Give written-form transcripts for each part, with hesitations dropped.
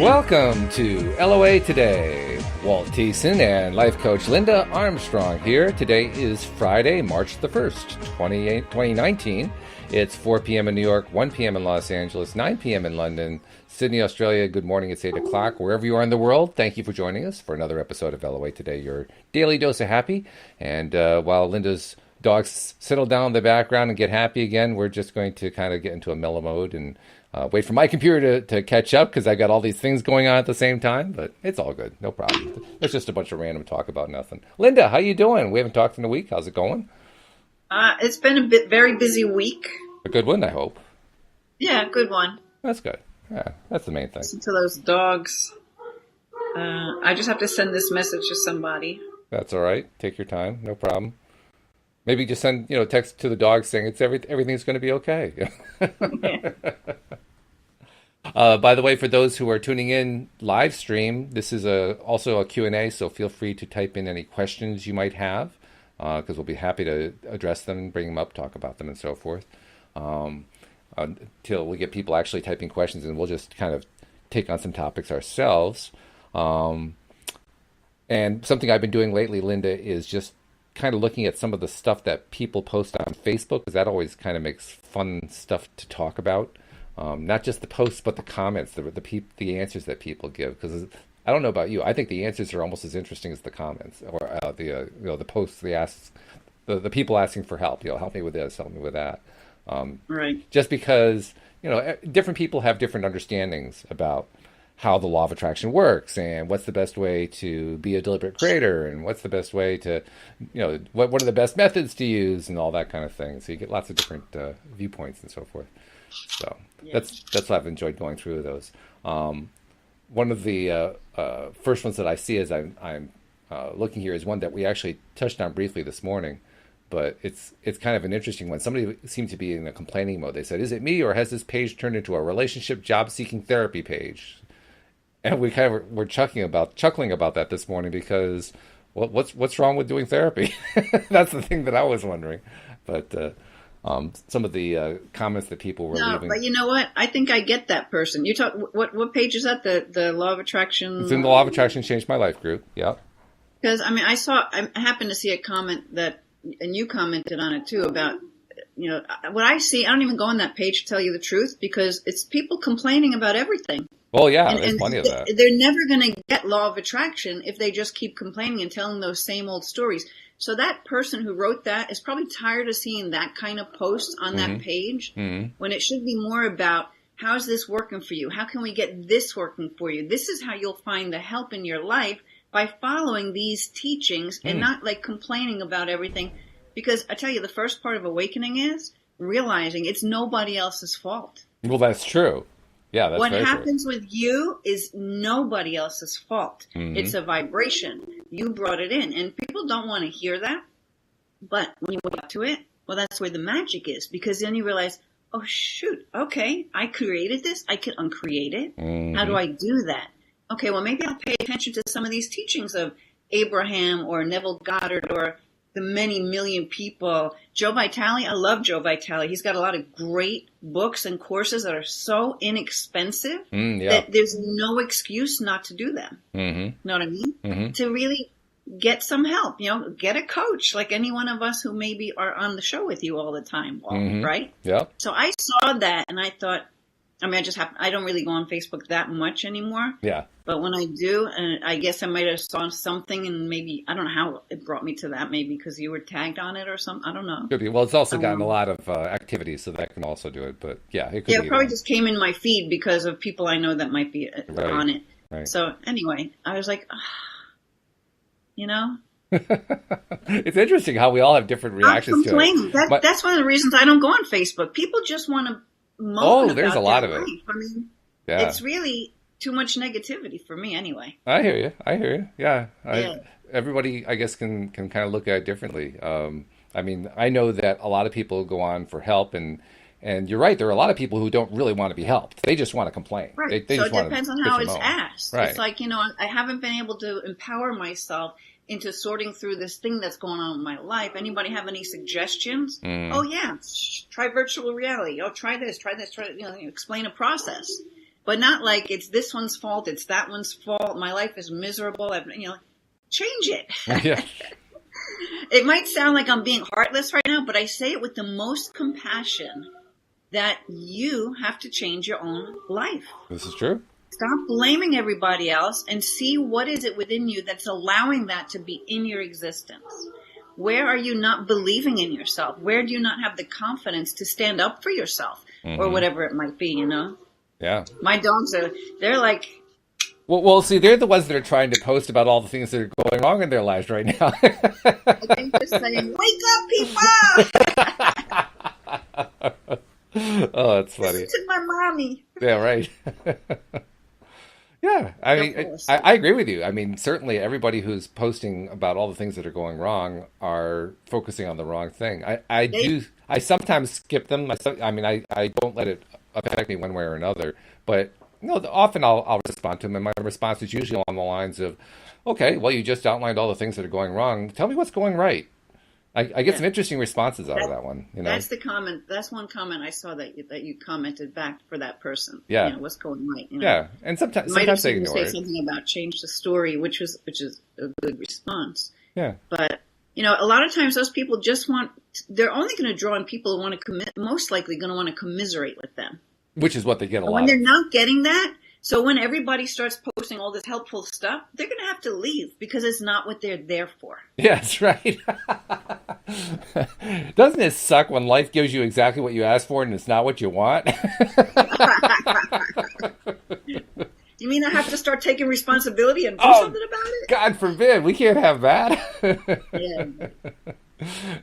Welcome to LOA Today. Walt and life coach Linda Armstrong here. Today is Friday, March the 1st, 2019. It's 4 p.m. in New York, 1 p.m. in Los Angeles, 9 p.m. in London, Sydney, Australia. Good morning. It's 8 o'clock. Wherever you are in the world, thank you for joining us for another episode of LOA Today, your daily dose of happy. And while Linda's dogs settle down in the background and get happy again, we're just going to kind of get into a mellow mode and wait for my computer to catch up because I got all these things going on at the same time, but it's all good. No problem. It's just a bunch of random talk about nothing. Linda, how you doing? We haven't talked in a week. How's it going? It's been a very busy week. A good one, I hope. Yeah, good one. That's good. Yeah, that's the main thing. Listen to those dogs. I just have to send this message to somebody. That's all right. Take your time. No problem. Maybe just send, text to the dog saying everything's going to be okay. By the way, for those who are tuning in live stream, this is also a Q&A, so feel free to type in any questions you might have, because we'll be happy to address them, bring them up, talk about them, and so forth. Until we get people actually typing questions, and we'll just kind of take on some topics ourselves. And something I've been doing lately, Linda, is just kind of looking at some of the stuff that people post on Facebook, because that always kind of makes fun stuff to talk about. Not just the posts, but the comments, the answers that people give. Because I don't know about you, I think the answers are almost as interesting as the comments or the posts, the people asking for help. Help me with this, help me with that. Right. Just because different people have different understandings about how the law of attraction works and what's the best way to be a deliberate creator and what's the best way to, what are the best methods to use and all that kind of thing. So you get lots of different viewpoints and so forth. So that's what I've enjoyed going through those. One of the first ones that I see as I'm looking here is one that we actually touched on briefly this morning, but it's kind of an interesting one. Somebody seemed to be in a complaining mode. They said, "Is it me, or has this page turned into a relationship job-seeking therapy page?" And we kind of were chuckling about that this morning because what's wrong with doing therapy? That's the thing that I was wondering. But some of the comments that people were leaving. But you know what? I think I get that person. You talk. What page is that? The Law of Attraction. It's in the Law of Attraction Changed My Life group. Yeah. Because I happened to see a comment that, and you commented on it too, about what I see. I don't even go on that page to tell you the truth, because it's people complaining about everything. Well, yeah, there's plenty of that. They're never going to get Law of Attraction if they just keep complaining and telling those same old stories. So that person who wrote that is probably tired of seeing that kind of post on that page, when it should be more about, how's this working for you? How can we get this working for you? This is how you'll find the help in your life, by following these teachings and not like complaining about everything. Because I tell you, the first part of awakening is realizing it's nobody else's fault. Well, that's true. Yeah, that's what very happens true. with you is nobody else's fault. It's a vibration. You brought it in, and people don't want to hear that. But when you wake up to it, well, that's where the magic is, because then you realize, oh shoot, okay, I created this. I can uncreate it. How do I do that? Okay, well, maybe I'll pay attention to some of these teachings of Abraham or Neville Goddard or the many million people. Joe Vitale, I love Joe Vitale. He's got a lot of great books and courses that are so inexpensive that there's no excuse not to do them. Know what I mean? To really get some help, get a coach, like any one of us who maybe are on the show with you all the time, Walt, right? Yeah. So I saw that and I thought, I don't really go on Facebook that much anymore. Yeah. But when I do, and I guess I might have saw something, and maybe, I don't know how it brought me to that, maybe because you were tagged on it or something. I don't know. Could be. Well, it's also gotten a lot of activities, so that can also do it. But yeah, it could be. Yeah, it probably just came in my feed because of people I know that might be on it. Right. So anyway, I was like, It's interesting how we all have different reactions to it. That's one of the reasons I don't go on Facebook. People just want to moan there's a lot of it. I mean, it's really too much negativity for me anyway. I hear you. Yeah. Everybody, I guess, can kind of look at it differently. I know that a lot of people go on for help, and you're right. There are a lot of people who don't really want to be helped. They just want to complain. Right. They so just it depends on how it's asked. Right. It's like, I haven't been able to empower myself into sorting through this thing that's going on in my life. Anybody have any suggestions? Oh yeah, try virtual reality. Oh, try this, explain a process. but not like it's this one's fault, it's that one's fault. My life is miserable. Change it. Yeah. It might sound like I'm being heartless right now, but I say it with the most compassion that you have to change your own life. This is true. Stop blaming everybody else and see what is it within you that's allowing that to be in your existence. Where are you not believing in yourself? Where do you not have the confidence to stand up for yourself or whatever it might be, Yeah. My dogs they're like... Well, see, they're the ones that are trying to post about all the things that are going wrong in their lives right now. I think they're saying, wake up, people! Oh, that's funny. Listen to my mommy. Yeah, right. Yeah, I mean, I agree with you. I mean, certainly everybody who's posting about all the things that are going wrong are focusing on the wrong thing. I sometimes skip them. I don't let it affect me one way or another. But often I'll respond to them, and my response is usually along the lines of, "Okay, well, you just outlined all the things that are going wrong. Tell me what's going right." I get some interesting responses out of that one. That's the comment. That's one comment I saw that you commented back for that person. Yeah, what's going right? Yeah, and sometimes they ignore it. Say something about change the story, which is a good response. Yeah, but a lot of times those people they're only going to draw on people who want to most likely going to want to commiserate with them, which is what they get a lot. When they're not getting that. So when everybody starts posting all this helpful stuff, they're going to have to leave because it's not what they're there for. Yeah, that's right. Doesn't it suck when life gives you exactly what you asked for and it's not what you want? You mean I have to start taking responsibility and do something about it? God forbid. We can't have that. Yeah.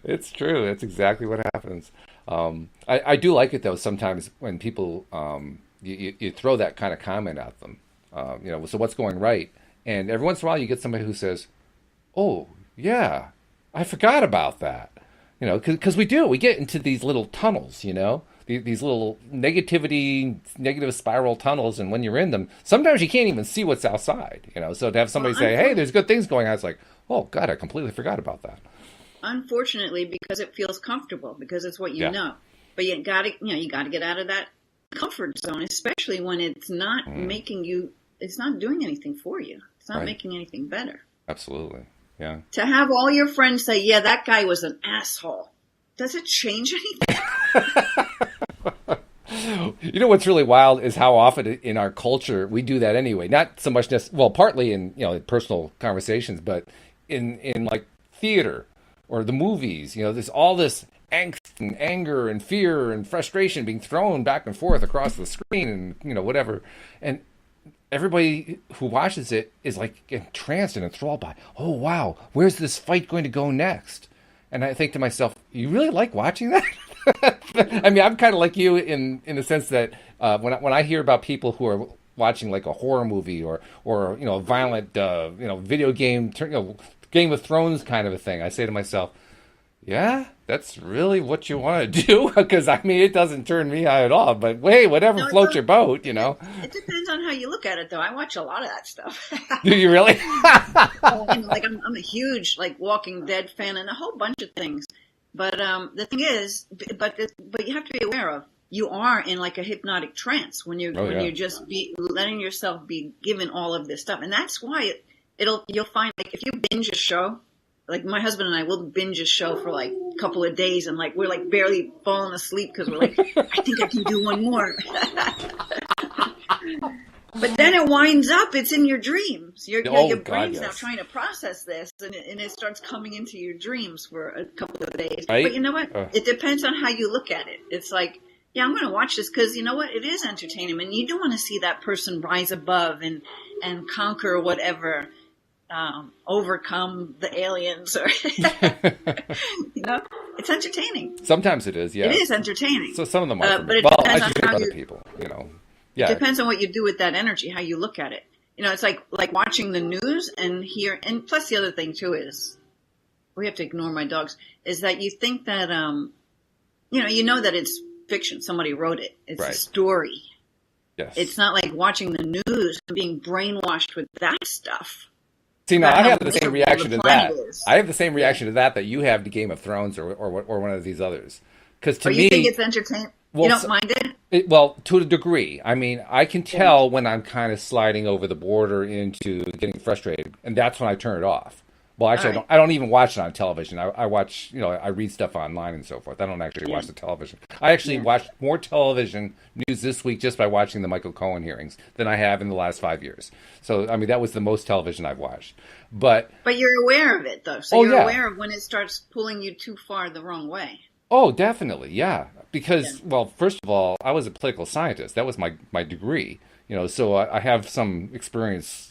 It's true. That's exactly what happens. I do like it, though, sometimes when people... You throw that kind of comment at them, so what's going right? And every once in a while you get somebody who says, oh, yeah, I forgot about that. Because we get into these little tunnels, these little negative spiral tunnels. And when you're in them, sometimes you can't even see what's outside, So to have somebody say, hey, there's good things going on, it's like, oh, God, I completely forgot about that. Unfortunately, because it feels comfortable, because it's what you know. But you got to get out of that comfort zone, especially when it's not it's not doing anything for you. It's not making anything better. Absolutely. Yeah. To have all your friends say, yeah, that guy was an asshole. Does it change anything? What's really wild is how often in our culture we do that anyway. Not so much partly in, personal conversations, but in like theater or the movies, there's all this angst and anger and fear and frustration being thrown back and forth across the screen and whatever, and everybody who watches it is like entranced and enthralled by, oh wow, where's this fight going to go next? And I think to myself, you really like watching that? I mean, I'm kind of like you in the sense that when I hear about people who are watching like a horror movie or a violent video game, Game of Thrones kind of a thing, I say to myself, yeah, that's really what you want to do? Because, I mean, it doesn't turn me on at all. But, whatever floats your boat, It depends on how you look at it, though. I watch a lot of that stuff. Do you really? I'm a huge, Walking Dead fan and a whole bunch of things. But the thing is, but you have to be aware of, you are in, a hypnotic trance when you're just letting yourself be given all of this stuff. And that's why you'll find, if you binge a show, my husband and I will binge a show for a couple of days and we're barely falling asleep because we're I think I can do one more. But then it winds up, it's in your dreams. Your brain's now trying to process this and it starts coming into your dreams for a couple of days. Right? But you know what? It depends on how you look at it. It's yeah, I'm going to watch this because you know what? It is entertainment and you do want to see that person rise above and conquer whatever. Overcome the aliens or it's entertaining. Sometimes it is, yeah. It is entertaining. So some of them are but it depends I on should how other people, Yeah. It depends on what you do with that energy, how you look at it. It's like watching the news and plus the other thing too is we have to ignore my dogs, is that you think that that it's fiction. Somebody wrote it. It's a story. Yes. It's not like watching the news and being brainwashed with that stuff. See, now I have the same reaction to that. I have the same reaction to that you have to Game of Thrones or one of these others. Because to me, you think it's entertainment? You Well, don't mind it? well, to a degree. I mean, I can tell when I'm kind of sliding over the border into getting frustrated, and that's when I turn it off. Well, All actually, right. I don't even watch it on television. I watch, I read stuff online and so forth. I don't actually Yeah. watch the television. I actually Yeah. watched more television news this week just by watching the Michael Cohen hearings than I have in the last 5 years. So, I mean, that was the most television I've watched. But, But you're aware of it, though. So oh, you're yeah. aware of when it starts pulling you too far the wrong way. Oh, definitely, yeah. Yeah. Because, well, first of all, I was a political scientist. That was my degree. So I have some experience,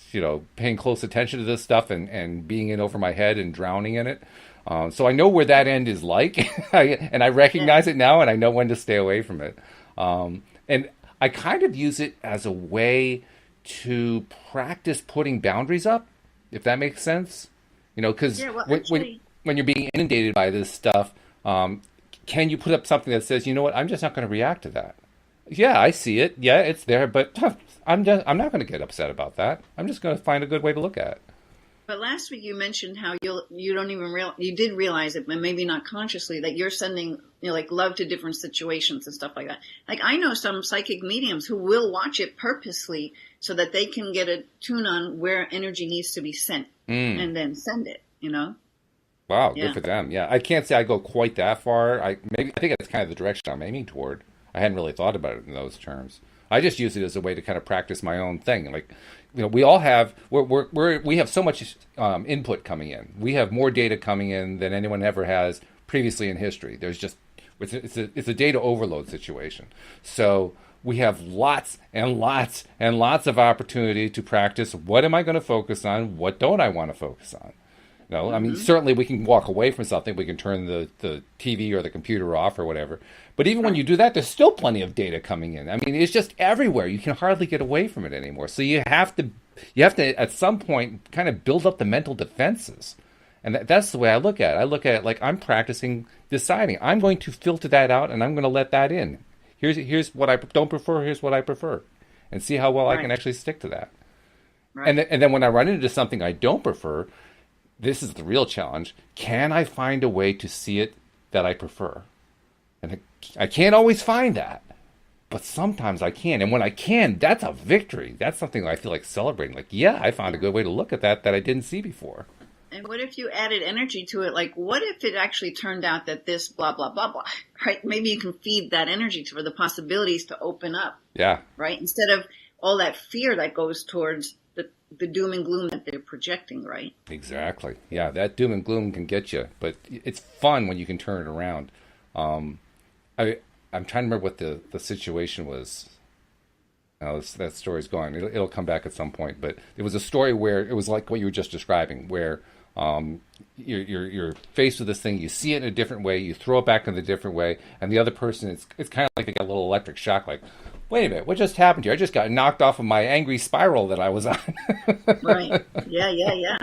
paying close attention to this stuff and being in over my head and drowning in it. So I know where that end is like, and I Yeah. recognize it now, and I know when to stay away from it. And I kind of use it as a way to practice putting boundaries up, if that makes sense. Because Yeah. Well, when actually, when you're being inundated by this stuff, can you put up something that says, you know what, I'm just not going to react to that? Yeah, I see it. Yeah, it's there, but I'm not going to get upset about that. I'm just going to find a good way to look at it. but last week you mentioned how you don't even you did realize it, but maybe not consciously, that you're sending like love to different situations and stuff like that. Like I know some psychic mediums who will watch it purposely so that they can get a tune on where energy needs to be sent Mm. and then send it. Wow, good Yeah. for them. Yeah, I can't say I go quite that far. I think that's kind of the direction I'm aiming toward. I hadn't really thought about it in those terms. I just use it as a way to kind of practice my own thing. Like, we all have we have so much input coming in. We have more data coming in than anyone ever has previously in history. There's just it's a data overload situation. So we have lots and lots and lots of opportunity to practice. What am I going to focus on? What don't I want to focus on? No, I mean, certainly we can walk away from something. We can turn the TV or the computer off or whatever. But even when you do that, there's still plenty of data coming in. I mean, it's just everywhere. You can hardly get away from it anymore. So you have to at some point kind of build up the mental defenses. And that's the way I look at it. I look at it like I'm practicing deciding. I'm going to filter that out and I'm going to let that in. Here's what I don't prefer. Here's what I prefer. And see how well I can Right. actually stick to that. Right. And then when I run into something I don't prefer, this is the real challenge. Can I find a way to see it that I prefer? And I can't always find that, but sometimes I can. And when I can, that's a victory. That's something I feel like celebrating. Like, yeah, I found a good way to look at that I didn't see before. And what if you added energy to it? Like, what if it actually turned out that this blah, blah, blah, blah, right? Maybe you can feed that energy to for the possibilities to open up, Yeah, right? Instead of all that fear that goes towards the doom and gloom that they're projecting, right? exactly. Yeah, that doom and gloom can get you, but it's fun when you can turn it around. I'm trying to remember what the situation was. Now, that story's gone. It'll come back at some point. But it was a story where it was like what you were just describing, where you're faced with this thing, you see it in a different way, you throw it back in a different way, and the other person, it's kind of like they got a little electric shock, like, wait a minute, what just happened here? I just got knocked off of my angry spiral that I was on. Right. Yeah, yeah, yeah.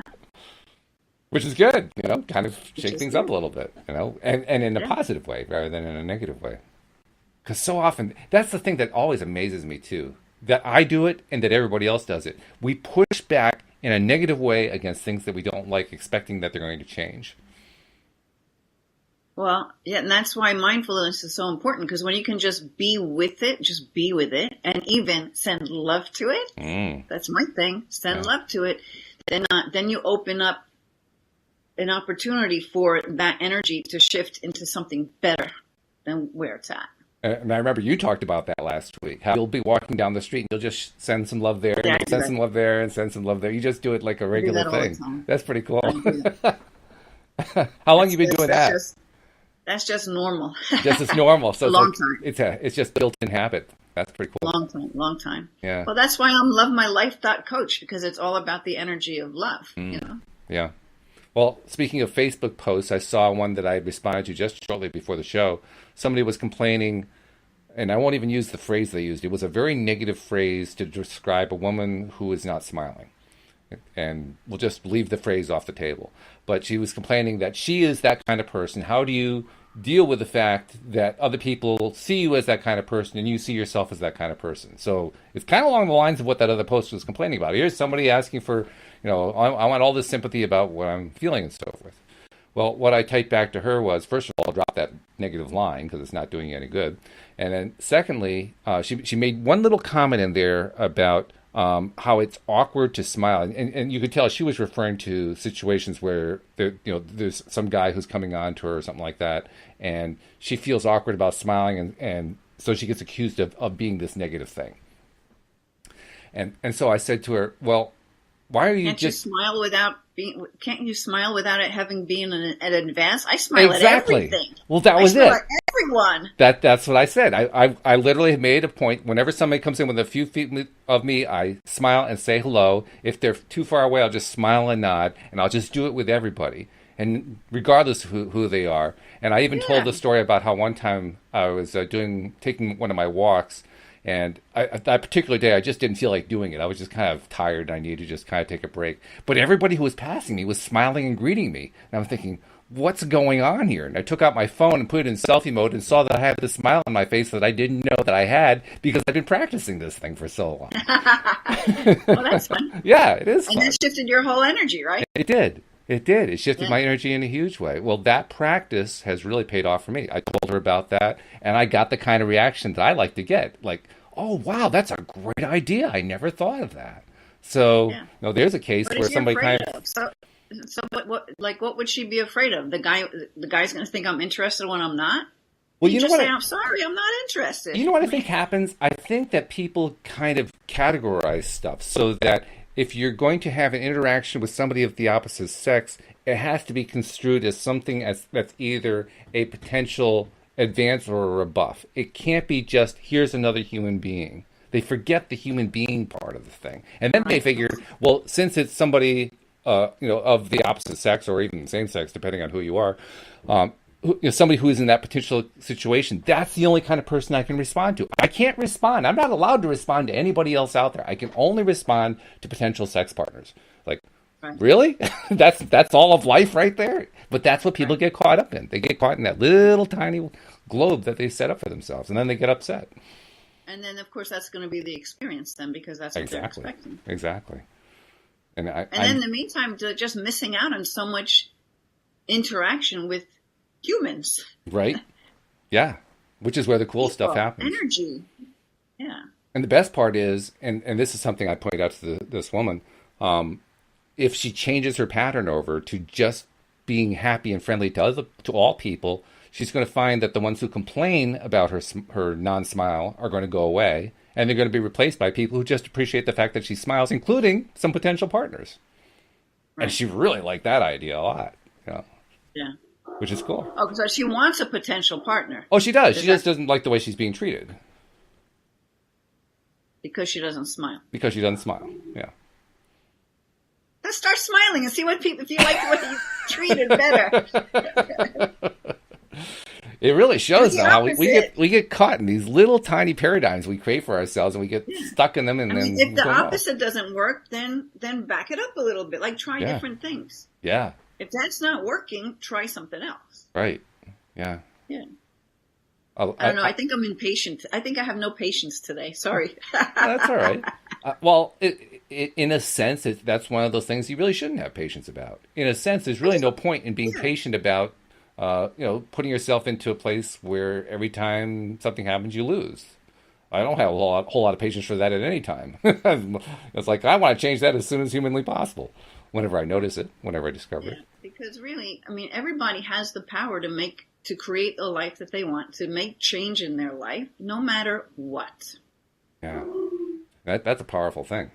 Which is good, kind of Which shake is things up good. a little bit, and in a Yeah. positive way rather than in a negative way. Because so often, that's the thing that always amazes me too, that I do it and that everybody else does it. We push back in a negative way against things that we don't like, expecting that they're going to change. Well, yeah, and that's why mindfulness is so important, because when you can just be with it, and even send love to it. Mm, That's my thing. Send yeah. love to it. Then you open up an opportunity for that energy to shift into something better than where it's at. And I remember you talked about that last week. How you'll be walking down the street and you'll just send some love there, Yeah, and I do send that. some love there, and send some love there. You just do it like a I do regular that all the thing. time. That's pretty cool. I do that. How long you been doing that? That's just normal. Just as normal. So A it's long like time. it's just built-in habit. That's pretty cool. Long time. Yeah. Well, that's why I'm lovemylife.coach, because it's all about the energy of love, Yeah. Well, speaking of Facebook posts, I saw one that I responded to just shortly before the show. Somebody was complaining, and I won't even use the phrase they used. It was a very negative phrase to describe a woman who is not smiling. And we'll just leave the phrase off the table. But she was complaining that she is that kind of person. How do you deal with the fact that other people see you as that kind of person and you see yourself as that kind of person? So it's kind of along the lines of what that other post was complaining about. Here's somebody asking for, I want all this sympathy about what I'm feeling and so forth. Well, what I typed back to her was, first of all, drop that negative line because it's not doing you any good. And then secondly, she made one little comment in there about how it's awkward to smile. And you could tell she was referring to situations where there's some guy who's coming on to her or something like that. And she feels awkward about smiling. And so she gets accused of being this negative thing. And so I said to her, well, why are you Can't just... you smile without being? Can't you smile without it having been an advance? I smile Exactly. at everything. Well, that was I smile it. at everyone. That's what I said. I literally made a point. Whenever somebody comes in with a few feet of me, I smile and say hello. If they're too far away, I'll just smile and nod, and I'll just do it with everybody, and regardless of who they are. And I even told the story about how one time I was taking one of my walks. And that particular day, I just didn't feel like doing it. I was just kind of tired. I needed to just kind of take a break. But everybody who was passing me was smiling and greeting me. And I'm thinking, what's going on here? And I took out my phone and put it in selfie mode and saw that I had this smile on my face that I didn't know that I had because I've been practicing this thing for so long. Well, that's fun. Yeah, it is fun. And that shifted your whole energy, right? It did. It did. It shifted my energy in a huge way. Well, that practice has really paid off for me. I told her about that, and I got the kind of reaction that I like to get. Like, oh, wow, that's a great idea. I never thought of that. So, there's a case where somebody kind of... So what would she be afraid of? The guy's going to think I'm interested when I'm not? Well, you know what? I'm sorry, I'm not interested. You know what I think happens? I think that people kind of categorize stuff so that if you're going to have an interaction with somebody of the opposite sex, it has to be construed as something that's either a potential advance or a rebuff. It can't be just, here's another human being. They forget the human being part of the thing. And then they figure, well, since it's somebody of the opposite sex or even the same sex, depending on who you are, somebody who is in that potential situation, that's the only kind of person I can respond to. I can't respond. I'm not allowed to respond to anybody else out there. I can only respond to potential sex partners. Like, really? That's all of life right there? But that's what people get caught up in. They get caught in that little tiny globe that they set up for themselves, and then they get upset. And then, of course, that's going to be the experience then, because that's what they're expecting. Exactly. And then in the meantime, they're just missing out on so much interaction with humans. Right. Yeah. Which is where the cool stuff happens. Energy. Yeah. And the best part is, and this is something I pointed out to this woman, if she changes her pattern over to just being happy and friendly to all people, she's going to find that the ones who complain about her non-smile are going to go away, and they're going to be replaced by people who just appreciate the fact that she smiles, including some potential partners. Right. And she really liked that idea a lot. Yeah. Which is cool. Oh, so she wants a potential partner. Oh, she does. She just doesn't like the way she's being treated. Because she doesn't smile. Because she doesn't smile, yeah. Let's start smiling and see what people, if you like the way you treated better. It really shows though how we get caught in these little tiny paradigms we create for ourselves, and we get stuck in them. And then if the opposite doesn't work, then back it up a little bit. Like try different things. Yeah. If that's not working, try something else. Right. Yeah. Yeah. I don't know. I think I'm impatient. I think I have no patience today. Sorry. That's all right. Well, in a sense, that's one of those things you really shouldn't have patience about. In a sense, there's really no point in being patient about, putting yourself into a place where every time something happens, you lose. I don't have a whole lot of patience for that at any time. It's like, I want to change that as soon as humanly possible. Whenever I notice it, whenever I discover it. Because really, everybody has the power to create the life that they want, to make change in their life, no matter what. Yeah. That's a powerful thing.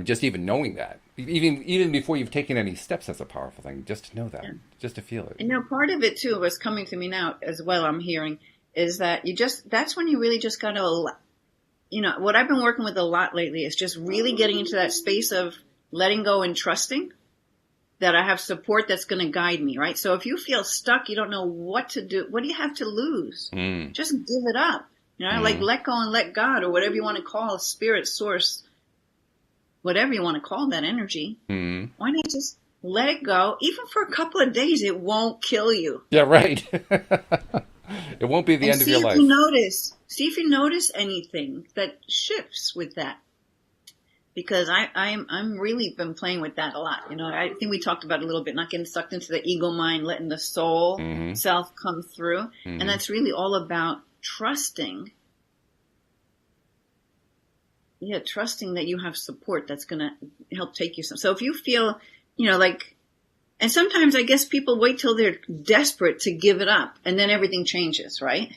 Just even knowing that. Even before you've taken any steps, that's a powerful thing. Just to know that. Yeah. Just to feel it. And part of it, too, what's coming to me now as well, I'm hearing, is that that's when you really just got to, what I've been working with a lot lately is just really getting into that space of letting go and trusting that I have support that's going to guide me, right? So if you feel stuck, you don't know what to do. What do you have to lose? Just give it up. Like let go and let God, or whatever you want to call spirit, source, whatever you want to call that energy. Why not just let it go? Even for a couple of days, it won't kill you. Yeah, right. It won't be the end of your life. See if you notice anything that shifts with that. because I'm really been playing with that a lot. You know, I think we talked about it a little bit, not getting sucked into the ego mind, letting the soul Mm-hmm. self come through. Mm-hmm. And that's really all about trusting. Yeah, trusting that you have support that's going to help take you some. So if you feel, you know, like, and sometimes I guess people wait till they're desperate to give it up and then everything changes, right?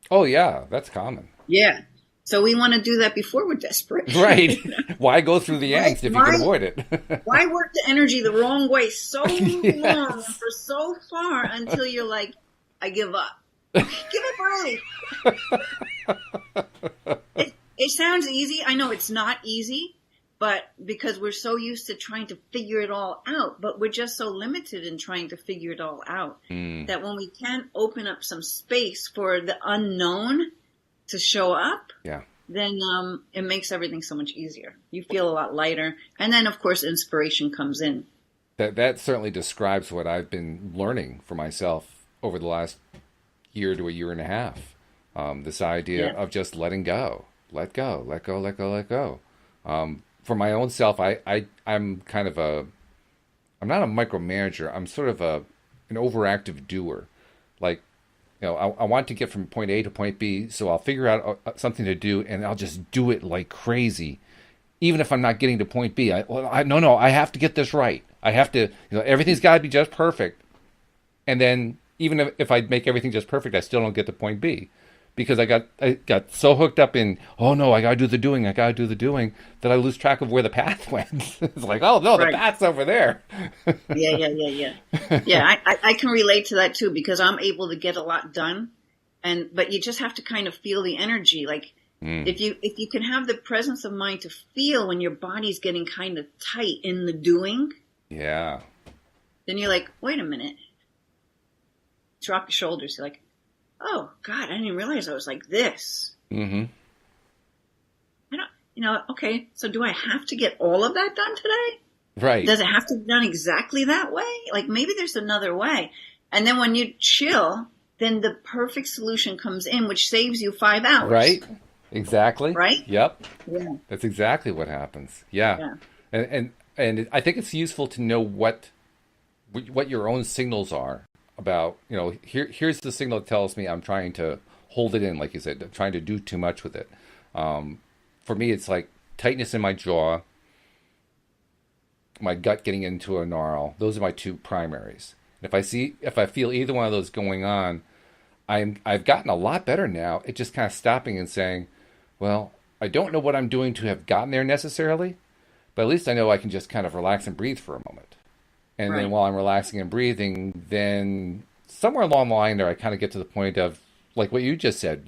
Oh, yeah, that's common. Yeah. So we want to do that before we're desperate. Right. Why go through the angst if you can avoid it? Why work the energy the wrong way so Yes. long and for so far until you're like, I give up. Give up early. It sounds easy. I know it's not easy, but because we're so used to trying to figure it all out, but we're just so limited in trying to figure it all out that when we can open up some space for the unknown to show up, Yeah. then it makes everything so much easier. You feel a lot lighter. And then, of course, inspiration comes in. That certainly describes what I've been learning for myself over the last year to a year and a half. This idea of just letting go. Let go, let go, let go, let go. For my own self, I'm kind of I'm not a micromanager. I'm sort of an overactive doer. Like, you know, I want to get from point A to point B, so I'll figure out something to do, and I'll just do it like crazy, even if I'm not getting to point B. No, I have to get this right. I have to, everything's got to be just perfect. And then even if I make everything just perfect, I still don't get to point B. Because I got so hooked up in, oh no, I gotta do the doing, that I lose track of where the path went. It's like, oh no, the path's over there. Yeah. Yeah, I can relate to that too, because I'm able to get a lot done, but you just have to kind of feel the energy. Like if you can have the presence of mind to feel when your body's getting kind of tight in the doing, yeah, then you're like, wait a minute, drop your shoulders. You're like, oh God, I didn't realize I was like this. Mm-hmm. Okay, so do I have to get all of that done today? Right. Does it have to be done exactly that way? Like maybe there's another way. And then when you chill, then the perfect solution comes in, which saves you 5 hours. Right. Exactly. Right? Yep. Yeah. That's exactly what happens. Yeah. And I think it's useful to know what your own signals are. About, here's the signal that tells me I'm trying to hold it in, like you said, trying to do too much with it. For me, it's like tightness in my jaw, my gut getting into a gnarl. Those are my two primaries. If I feel either one of those going on, I've gotten a lot better now at just kind of stopping and saying, well, I don't know what I'm doing to have gotten there necessarily, but at least I know I can just kind of relax and breathe for a moment. And then while I'm relaxing and breathing, then somewhere along the line there, I kind of get to the point of, like what you just said,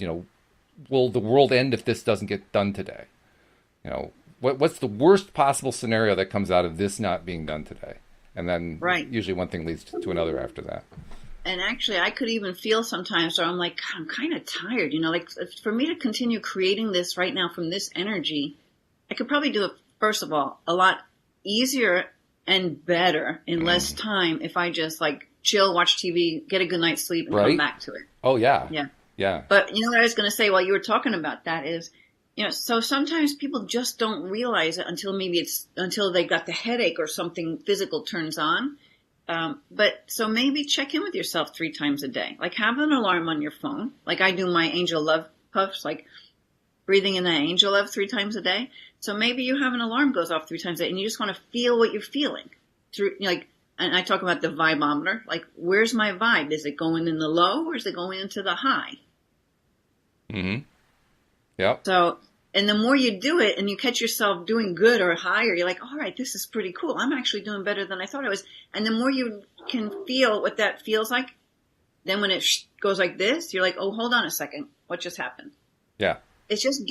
will the world end if this doesn't get done today? What's the worst possible scenario that comes out of this not being done today? And then usually one thing leads to another after that. And actually, I could even feel sometimes where I'm like, God, I'm kind of tired. Like for me to continue creating this right now from this energy, I could probably do it, first of all, a lot easier and better in less time if I just like chill, watch TV, get a good night's sleep, and come back to it. Oh, yeah. Yeah. But what I was going to say while you were talking about that is, so sometimes people just don't realize it until they got the headache or something physical turns on. But so maybe check in with yourself 3 times a day. Like have an alarm on your phone. Like I do my angel love puffs, like breathing in that angel love 3 times a day. So maybe you have an alarm goes off 3 times a day and you just want to feel what you're feeling through, and I talk about the vibometer, like where's my vibe? Is it going in the low or is it going into the high? Mm-hmm. Yep. So, and the more you do it and you catch yourself doing good or higher, you're like, all right, this is pretty cool. I'm actually doing better than I thought I was. And the more you can feel what that feels like, then when it goes like this, you're like, oh, hold on a second. What just happened? Yeah. It's just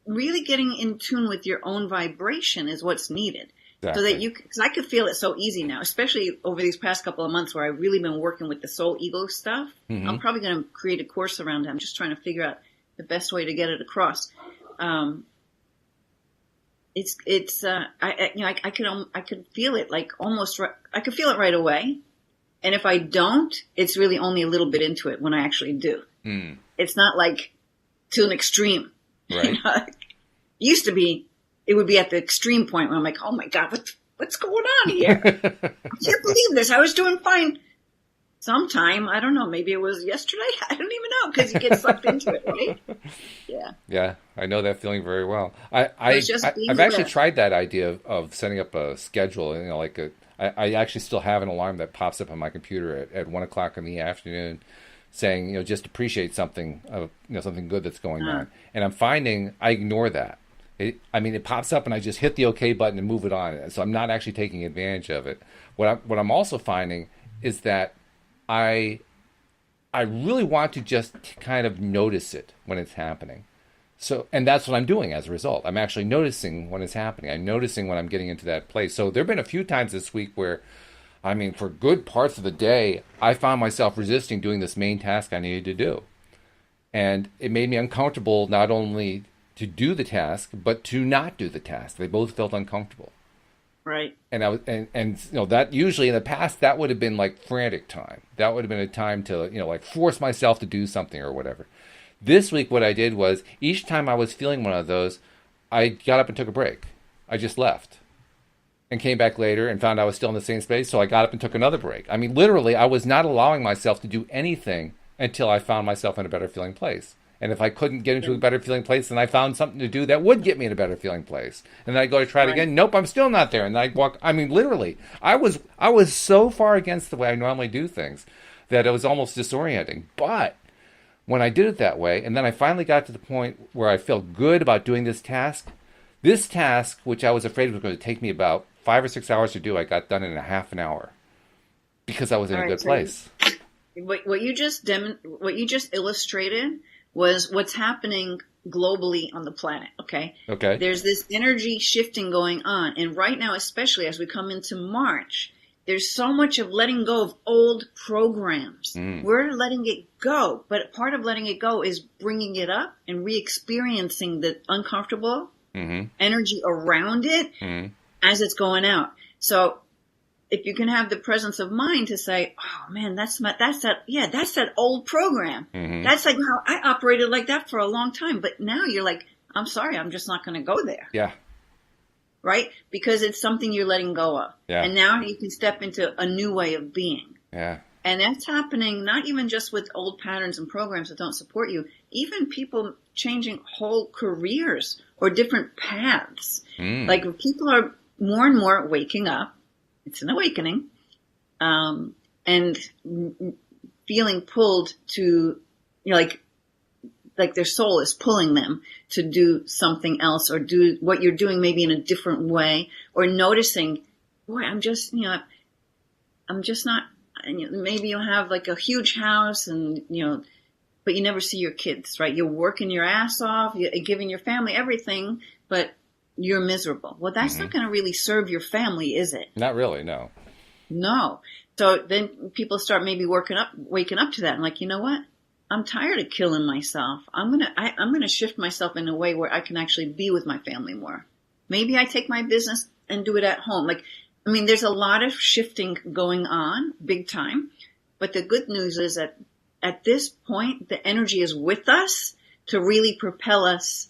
really getting in tune with your own vibration is what's needed. Exactly. So that because I could feel it so easy now, especially over these past couple of months where I've really been working with the soul ego stuff. Mm-hmm. I'm probably going to create a course around it. I'm just trying to figure out the best way to get it across. I could feel it like almost, I could feel it right away. And if I don't, it's really only a little bit into it when I actually do. It's not like to an extreme. Right. It used to be it would be at the extreme point where I'm like, oh my God, what's going on here? I can't believe this. I was doing fine. Sometime, I don't know, maybe it was yesterday. I don't even know, because you get sucked into it, right? Yeah. Yeah, I know that feeling very well. I've I've actually tried that idea of setting up a schedule. I actually still have an alarm that pops up on my computer at 1 o'clock in the afternoon, saying just appreciate something something good that's going on. And I'm finding I ignore that. It pops up and I just hit the OK button and move it on. So I'm not actually taking advantage of it. What I'm also finding is that I really want to just kind of notice it when it's happening. So, and that's what I'm doing as a result. I'm actually noticing when it's happening. I'm noticing when I'm getting into that place. So there have been a few times this week where, for good parts of the day, I found myself resisting doing this main task I needed to do. And it made me uncomfortable not only to do the task, but to not do the task. They both felt uncomfortable. Right. And that usually in the past, that would have been like frantic time. That would have been a time to, force myself to do something or whatever. This week, what I did was each time I was feeling one of those, I got up and took a break. I just left and came back later and found I was still in the same space. So I got up and took another break. Literally, I was not allowing myself to do anything until I found myself in a better feeling place. And if I couldn't get into a better feeling place, then I found something to do that would get me in a better feeling place. And then I go to try it again. Nope, I'm still not there. And I walk. Literally, I was so far against the way I normally do things that it was almost disorienting. But when I did it that way, and then I finally got to the point where I felt good about doing this task, which I was afraid was going to take me about 5 or 6 hours to do, I got done in a half an hour because I was in a good place. What you just illustrated was what's happening globally on the planet, okay? Okay. There's this energy shifting going on. And right now, especially as we come into March, there's so much of letting go of old programs. We're letting it go. But part of letting it go is bringing it up and re-experiencing the uncomfortable energy around it as it's going out. So if you can have the presence of mind to say, oh man, that's that old program. That's like how I operated like that for a long time. But now you're like, I'm sorry, I'm just not going to go there. Yeah. Right? Because it's something you're letting go of. Yeah. And now you can step into a new way of being. Yeah. And that's happening not even just with old patterns and programs that don't support you, even people changing whole careers or different paths. Like people are more and more waking up. It's an awakening, and feeling pulled to, like their soul is pulling them to do something else or do what you're doing maybe in a different way, or noticing, boy, I'm just not, and maybe you'll have like a huge house and, but you never see your kids, right? You're working your ass off, you're giving your family everything, but you're miserable. Well, that's not going to really serve your family, is it? Not really, no. No. So then people start maybe waking up to that and like, you know what? I'm tired of killing myself. I'm gonna shift myself in a way where I can actually be with my family more. Maybe I take my business and do it at home. There's a lot of shifting going on, big time. But the good news is that at this point, the energy is with us to really propel us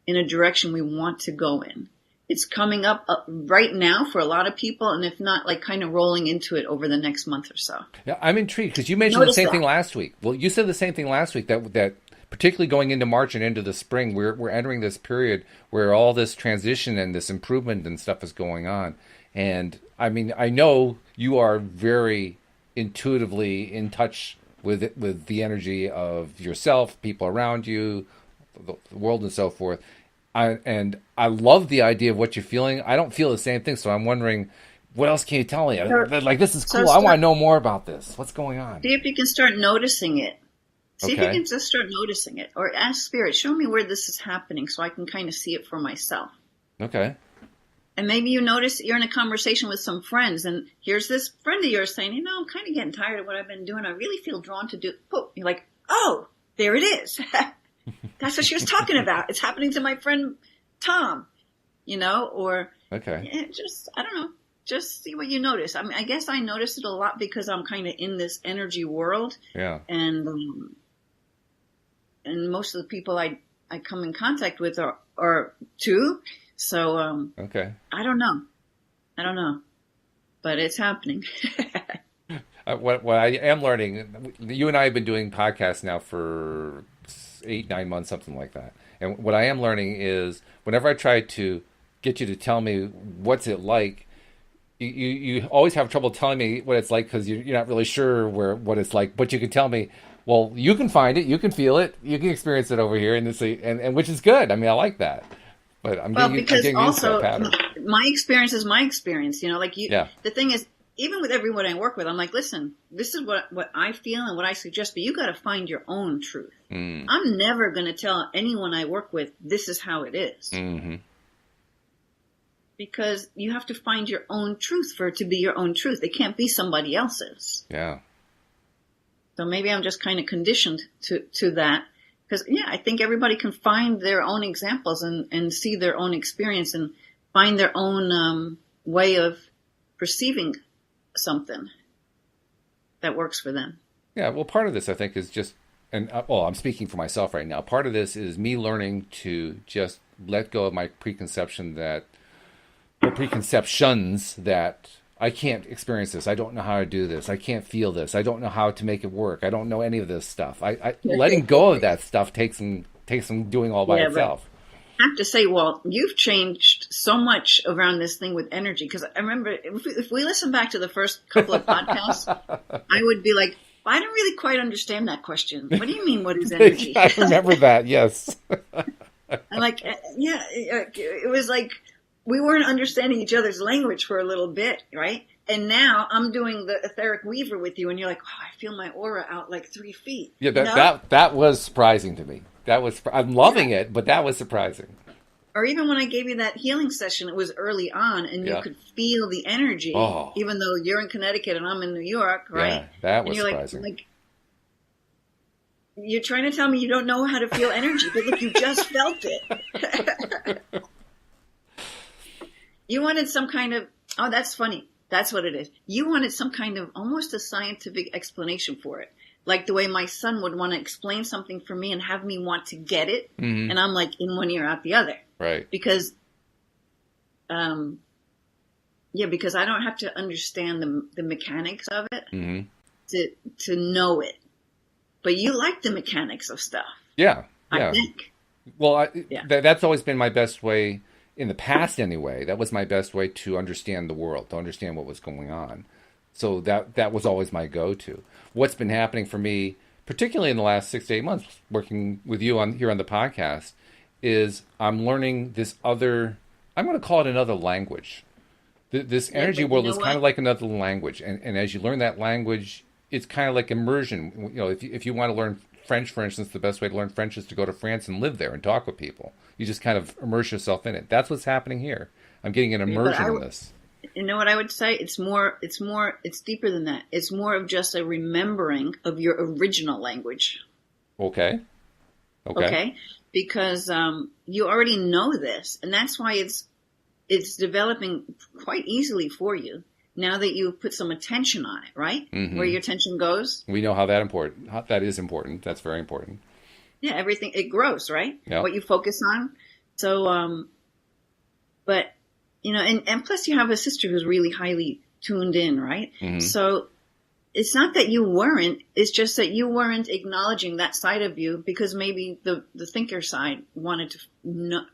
in a direction we want to go in. It's coming up right now for a lot of people, and if not, like kind of rolling into it over the next month or so. Yeah, I'm intrigued because you mentioned the same thing last week. Well, you said the same thing last week that particularly going into March and into the spring, we're entering this period where all this transition and this improvement and stuff is going on. And I know you are very intuitively in touch with the energy of yourself, people around you, the world and so forth. And I love the idea of what you're feeling. I don't feel the same thing, so I'm wondering, what else can you tell me? Like, this is cool. I want to know more about this. What's going on? See if you can start noticing it. See if you can just start noticing it. Or ask Spirit, show me where this is happening so I can kind of see it for myself. Okay. And maybe you notice you're in a conversation with some friends, and here's this friend of yours saying, I'm kind of getting tired of what I've been doing. I really feel drawn to do. Oh, you're like, oh, there it is. That's what she was talking about. It's happening to my friend Tom, or just, I don't know, just see what you notice. I guess I notice it a lot because I'm kind of in this energy world. Yeah. And most of the people I come in contact with are too, So Okay. I don't know. I don't know, but it's happening. What I am learning, you and I have been doing podcasts now for 8, 9 months, something like that. And what I am learning is whenever I try to get you to tell me what's it like, you always have trouble telling me what it's like because you're not really sure what it's like. But you can tell me, well, you can find it, you can feel it, you can experience it over here, and which is good. I mean, I like that. But Well, I'm because getting used to that also pattern. my experience is my experience. You know, like you. Yeah. The thing is, even with everyone I work with, I'm like, listen, this is what I feel and what I suggest, but you got to find your own truth. I'm never going to tell anyone I work with this is how it is. Mm-hmm. Because you have to find your own truth for it to be your own truth. It can't be somebody else's. Yeah. So maybe I'm just kind of conditioned to that. Because, yeah, I think everybody can find their own examples and see their own experience and find their own way of perceiving something that works for them. Yeah, well, part of this, I think, is just, and well, I'm speaking for myself right now. Part of this is me learning to just let go of my preconceptions that I can't experience this. I don't know how to do this. I can't feel this. I don't know how to make it work. I don't know any of this stuff. I letting go of that stuff takes some doing all by itself. I have to say, Walt, you've changed so much around this thing with energy. Because I remember if we listen back to the first couple of podcasts, I would be like, I don't really quite understand that question. What do you mean, what is energy? I remember that, yes. I'm like, yeah, it was like we weren't understanding each other's language for a little bit, right? And now I'm doing the etheric weaver with you, and you're like, oh, I feel my aura out like 3 feet. Yeah, that was surprising to me. I'm loving it, but that was surprising. Or even when I gave you that healing session, it was early on, and you could feel the energy, even though you're in Connecticut and I'm in New York, right? Yeah, that was and you're surprising. Like, you're trying to tell me you don't know how to feel energy, but look, you just felt it. You wanted some kind of, oh, that's funny. That's what it is. You wanted some kind of almost a scientific explanation for it. Like the way my son would want to explain something for me and have me want to get it. Mm-hmm. And I'm like in one ear out the other. Right. Because, because I don't have to understand the mechanics of it to know it. But you like the mechanics of stuff. Yeah. I think. Well, that's always been my best way. In the past, anyway, that was my best way to understand the world, to understand what was going on. So that was always my go-to. What's been happening for me, particularly in the last 6 to 8 months, working with you here on the podcast, is I'm learning this other, I'm going to call it another language. This energy world is kind of like another language. And as you learn that language, it's kind of like immersion. You know, if you want to learn French, for instance, the best way to learn French is to go to France and live there and talk with people. You just kind of immerse yourself in it. That's what's happening here. I'm getting an immersion in this. You know what I would say? It's deeper than that. It's more of just a remembering of your original language. Okay. Because you already know this, and that's why it's developing quite easily for you now that you've put some attention on it, right? Mm-hmm. Where your attention goes. We know how that is important. That's very important. Yeah, everything, it grows, right? Yep. What you focus on. So, but, you know, and plus you have a sister who's really highly tuned in, right? Mm-hmm. So it's not that you weren't, it's just that you weren't acknowledging that side of you because maybe the thinker side wanted to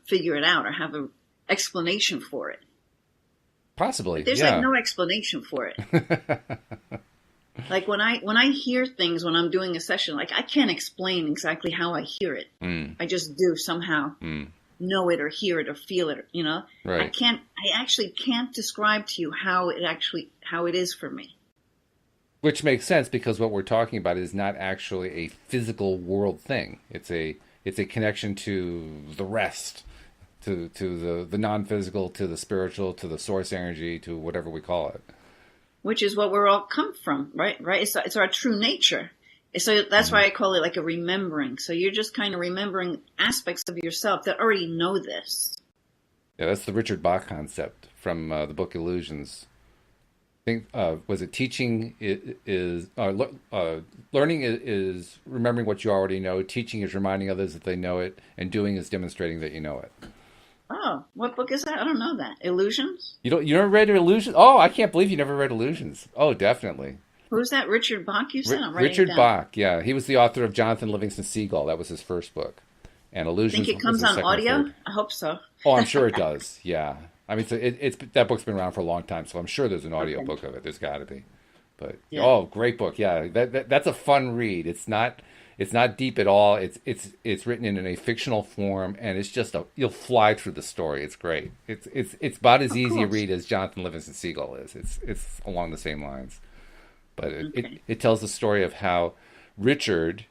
figure it out or have an explanation for it. Possibly, but there's like no explanation for it. Like when I hear things when I'm doing a session, like I can't explain exactly how I hear it. I just do somehow know it or hear it or feel it, you know? Right. I actually can't describe to you how it is for me. Which makes sense because what we're talking about is not actually a physical world thing. It's a connection to the rest, to the non-physical, to the spiritual, to the source energy, to whatever we call it. Which is what we're all come from, right? Right? It's our true nature. So that's why I call it like a remembering. So you're just kind of remembering aspects of yourself that already know this. Yeah, that's the Richard Bach concept from the book Illusions. I think, was it teaching learning is remembering what you already know. Teaching is reminding others that they know it. And doing is demonstrating that you know it. Oh, what book is that? I don't know that. Illusions? You never read Illusions? Oh, I can't believe you never read Illusions. Oh, definitely. Who's that? Richard Bach, you said? I'm writing it Richard down. Bach, yeah. He was the author of Jonathan Livingston Seagull. That was his first book. And Think Illusions it was comes his on second or audio? third. I hope so. Oh, I'm sure it does. Yeah. I mean, it's that book's been around for a long time, so I'm sure there's an audio Okay. book of it. There's got to be. But Yeah. oh, great book. Yeah. That's a fun read. It's not deep at all. It's written in a fictional form, and it's just you'll fly through the story. It's great. It's about as Oh, easy a cool. read as Jonathan Livingston Seagull is. It's along the same lines. But Okay. it tells the story of how Richard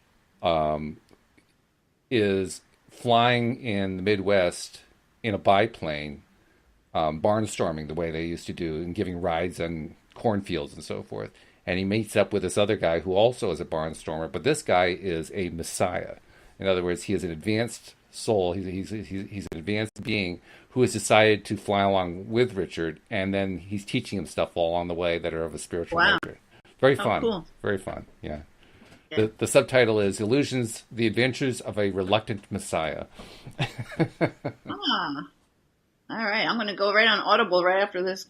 is flying in the Midwest in a biplane, barnstorming the way they used to do, and giving rides on cornfields and so forth. And he meets up with this other guy who also is a barnstormer, but this guy is a messiah. In other words, he is an advanced soul. He's an advanced being who has decided to fly along with Richard, and then he's teaching him stuff all along the way that are of a spiritual Wow. nature. Very Oh, fun. cool. Very fun. Yeah. Yeah. The subtitle is Illusions: The Adventures of a Reluctant Messiah. Ah, all right. I'm going to go right on Audible right after this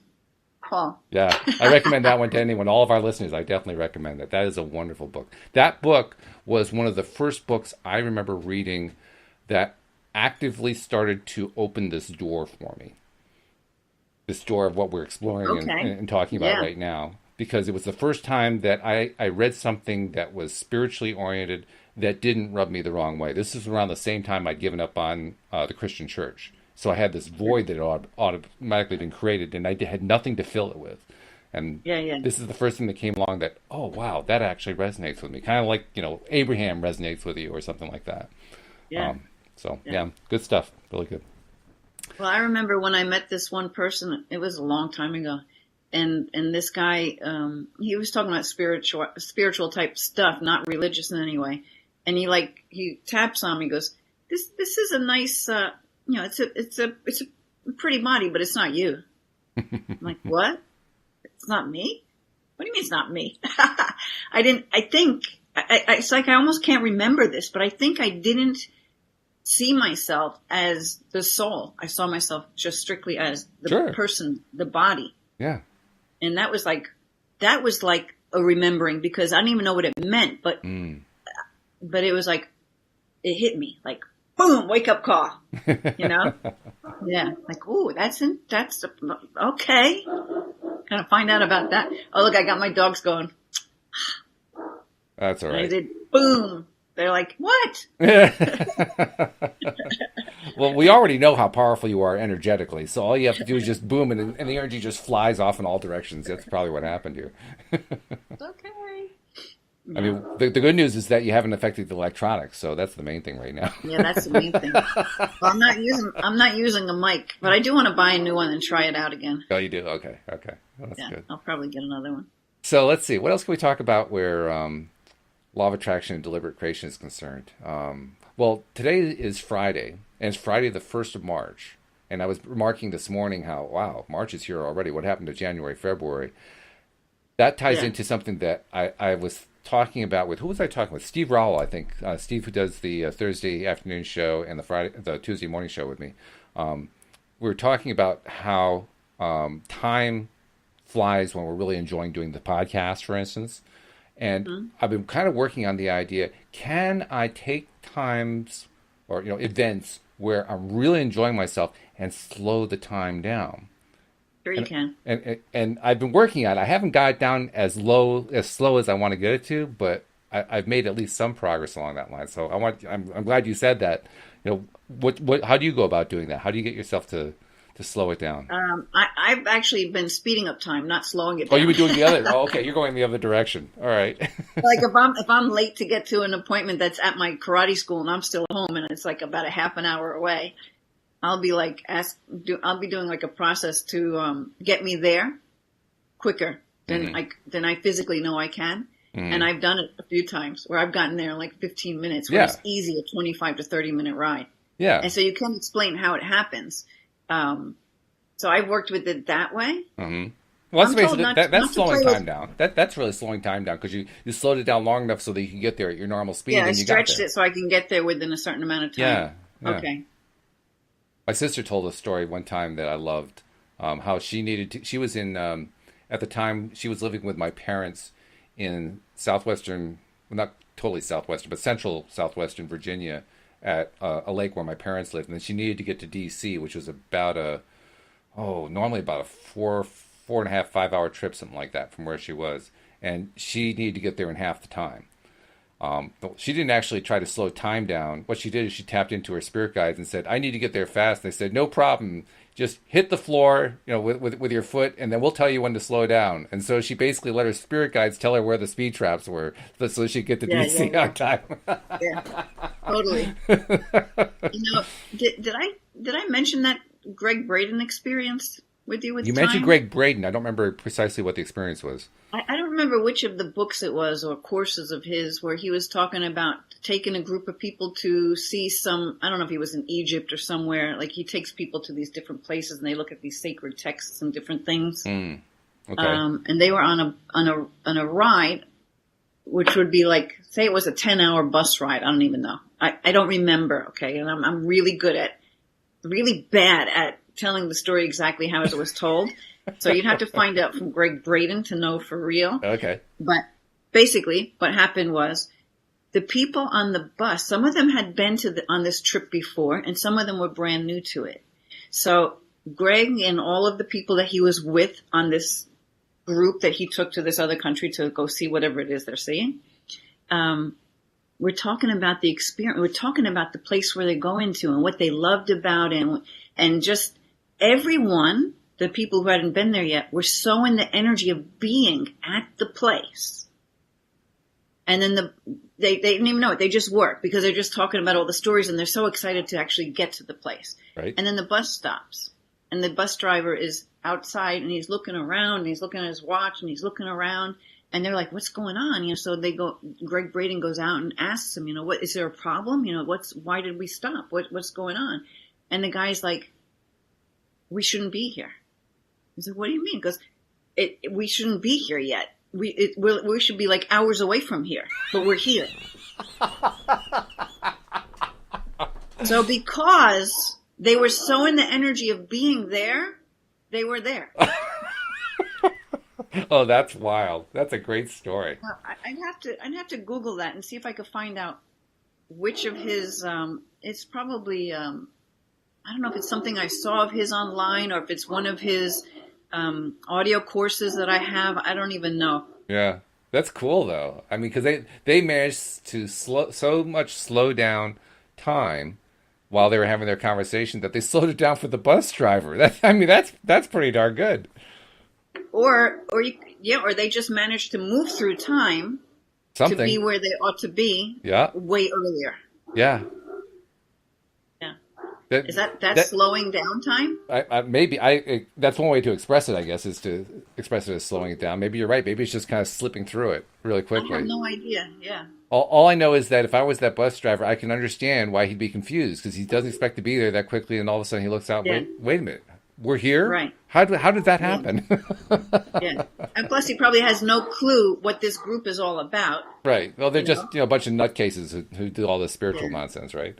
call. Yeah, I recommend that one to anyone. All of our listeners, I definitely recommend that. That is a wonderful book. That book was one of the first books I remember reading that actively started to open this door for me. This door of what we're exploring Okay. and talking about Yeah. right now. Because it was the first time that I read something that was spiritually oriented that didn't rub me the wrong way. This is around the same time I'd given up on the Christian church. So I had this void that had automatically been created, and I had nothing to fill it with. And Yeah, yeah. this is the first thing that came along that, oh, wow, that actually resonates with me. Kind of like, Abraham resonates with you or something like that. Yeah. Yeah, good stuff. Really good. Well, I remember when I met this one person, it was a long time ago. And this guy, he was talking about spiritual type stuff, not religious in any way. And he taps on me, goes, this is a nice, it's a pretty body, but it's not you. I'm like, what? It's not me? What do you mean it's not me? It's like I almost can't remember this, but I think I didn't see myself as the soul. I saw myself just strictly as the Sure. person, the body. Yeah. And that was like a remembering, because I didn't even know what it meant, but it was like, it hit me like, boom, wake up call, Yeah. Like, ooh, that's okay. Kind of find out about that. Oh, look, I got my dogs going. That's all And I right. did boom. They're like, what? Well, we already know how powerful you are energetically, so all you have to do is just boom, and the energy just flies off in all directions. That's probably what happened here. It's okay. I mean, the good news is that you haven't affected the electronics, so that's the main thing right now. Yeah, that's the main thing. Well, I'm not using a mic, but I do want to buy a new one and try it out again. Oh, you do? Okay. Well, that's Yeah, good. I'll probably get another one. So let's see. What else can we talk about where law of attraction and deliberate creation is concerned? Well, today is Friday, and it's Friday the 1st of March. And I was remarking this morning how, wow, March is here already. What happened to January, February? That ties Yeah. into something that I was talking about with, who was I talking with? Steve Rowell, I think. Steve, who does the Thursday afternoon show and the Tuesday morning show with me. We were talking about how time flies when we're really enjoying doing the podcast, for instance. And I've been kind of working on the idea, can I take times or events where I'm really enjoying myself and slow the time down? Sure you can. And I've been working on it. I haven't got it down as slow as I want to get it to, but I've made at least some progress along that line. So I'm glad you said that. How do you go about doing that? How do you get yourself to slow it down? I've actually been speeding up time, not slowing it Oh, down. you've been doing the other. Oh, okay, you're going the other direction. All right. Like if I'm late to get to an appointment that's at my karate school and I'm still home and it's like about a half an hour away, I'll be like I'll be doing like a process to get me there quicker than I physically know I can. And I've done it a few times where I've gotten there in like 15 minutes, where it's easy, a 25 to 30 minute ride. Yeah. And so you can explain how it happens. So I've worked with it that way. Mm-hmm. Well, I'm that's told not that's to slowing play time down. That's really slowing time down because you slowed it down long enough so that you can get there at your normal speed. Yeah, I and you got stretched there. it so I can get there within a certain amount of time. Yeah. Okay. My sister told a story one time that I loved. How she needed to. She was in at the time she was living with my parents in southwestern, well, not totally southwestern, but central southwestern Virginia, at a lake where my parents lived, and then she needed to get to D.C., which was about normally about a 4.5, 5 hour trip, something like that, from where she was, and she needed to get there in half the time. But she didn't actually try to slow time down. What she did is she tapped into her spirit guides and said, "I need to get there fast." And they said, "No problem. Just hit the floor, with your foot, and then we'll tell you when to slow down." And so she basically let her spirit guides tell her where the speed traps were, so she'd get to DC on time. Yeah, totally. Did I mention that Greg Braden experience with you? You mentioned Greg Braden. I don't remember precisely what the experience was. I don't remember which of the books it was or courses of his where he was talking about taking a group of people to see some, I don't know if he was in Egypt or somewhere, like he takes people to these different places and they look at these sacred texts and different things. Okay. And they were on a ride, which would be like, say it was a 10-hour bus ride. I don't even know. I don't remember. Okay. And I'm really bad at telling the story exactly how it was told. So you'd have to find out from Greg Braden to know for real. Okay. But basically what happened was the people on the bus, some of them had been on this trip before and some of them were brand new to it. So Greg and all of the people that he was with on this group that he took to this other country to go see whatever it is they're seeing, we're talking about the experience. We're talking about the place where they go into and what they loved about it, and just everyone, the people who hadn't been there yet, were so in the energy of being at the place. And then they didn't even know it. They just were, because they're just talking about all the stories and they're so excited to actually get to the place. Right. And then the bus stops and the bus driver is outside and he's looking around and he's looking at his watch and he's looking around and they're like, "What's going on?" So Greg Braden goes out and asks him, "What, is there a problem? Why did we stop? What's going on?" And the guy's like, "We shouldn't be here." He said, "What do you mean?" He goes, "We shouldn't be here yet. We should be like hours away from here, but we're here." So because they were so in the energy of being there, they were there. Oh, that's wild. That's a great story. Well, I'd have to Google that and see if I could find out which of his. It's probably I don't know if it's something I saw of his online or if it's one of his audio courses that I have. I don't even know. Yeah, that's cool though. I mean, because they managed to slow down time while they were having their conversation that they slowed it down for the bus driver. That's pretty darn good. Or they just managed to move through time to be where they ought to be. Yeah. Way earlier. Yeah. Is that slowing down time? That's one way to express it, I guess, is to express it as slowing it down. Maybe you're right. Maybe it's just kind of slipping through it really quickly. I have no idea. Yeah. All I know is that if I was that bus driver, I can understand why he'd be confused because he doesn't expect to be there that quickly, and all of a sudden he looks out. Yeah. Wait a minute, we're here. Right. How did that happen? Yeah. And plus, he probably has no clue what this group is all about. Right. Well, they're just a bunch of nutcases who do all this spiritual nonsense, right?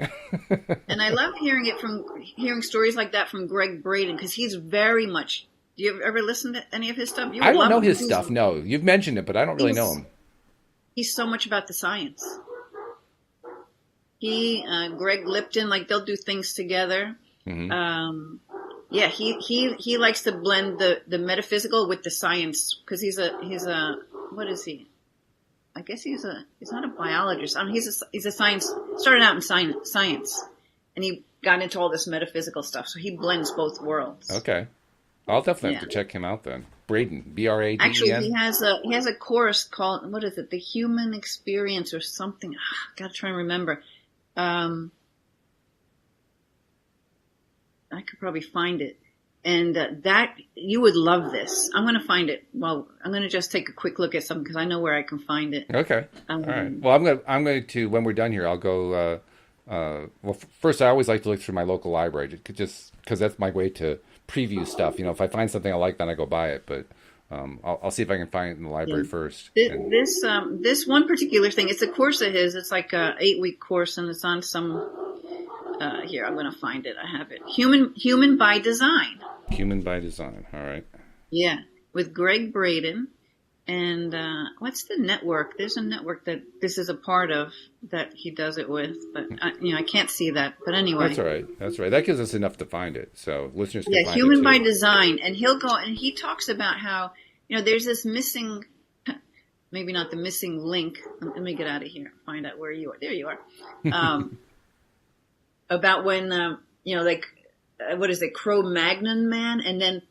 And I love hearing stories like that from Greg Braden because he's very much. Do you ever listen to any of his stuff? I don't know his stuff. No, you've mentioned it, but I don't really know him. He's so much about the science. Greg Lipton, like they'll do things together. Mm-hmm. Yeah, he likes to blend the metaphysical with the science because he's a what is he? I guess he's not a biologist. I mean, he's a science. Started out in science, and he got into all this metaphysical stuff. So he blends both worlds. Okay, I'll definitely have to check him out then. Braden, Braden. Actually, he has a course called, what is it? The Human Experience or something. Gotta try and remember. I could probably find it. And that, you would love this. I'm going to find it. Well, I'm going to just take a quick look at something because I know where I can find it. Okay. All right. Well, I'm going to, when we're done here, I'll go, first I always like to look through my local library just because that's my way to preview stuff. If I find something I like, then I go buy it. But I'll see if I can find it in the library first. This one particular thing, it's a course of his. It's like a 8-week course and it's on some Here, I'm going to find it. I have it. Human by Design. Human by Design. All right. Yeah, with Greg Braden. And what's the network? There's a network that this is a part of that he does it with, but I can't see that. But anyway, that's all right. That's right. That gives us enough to find it, so listeners can find it. Human too. by Design, and he'll go and he talks about how there's this missing, maybe not the missing link. Let me get out of here. Find out where you are. There you are. About when like what is it, Cro-Magnon man, and then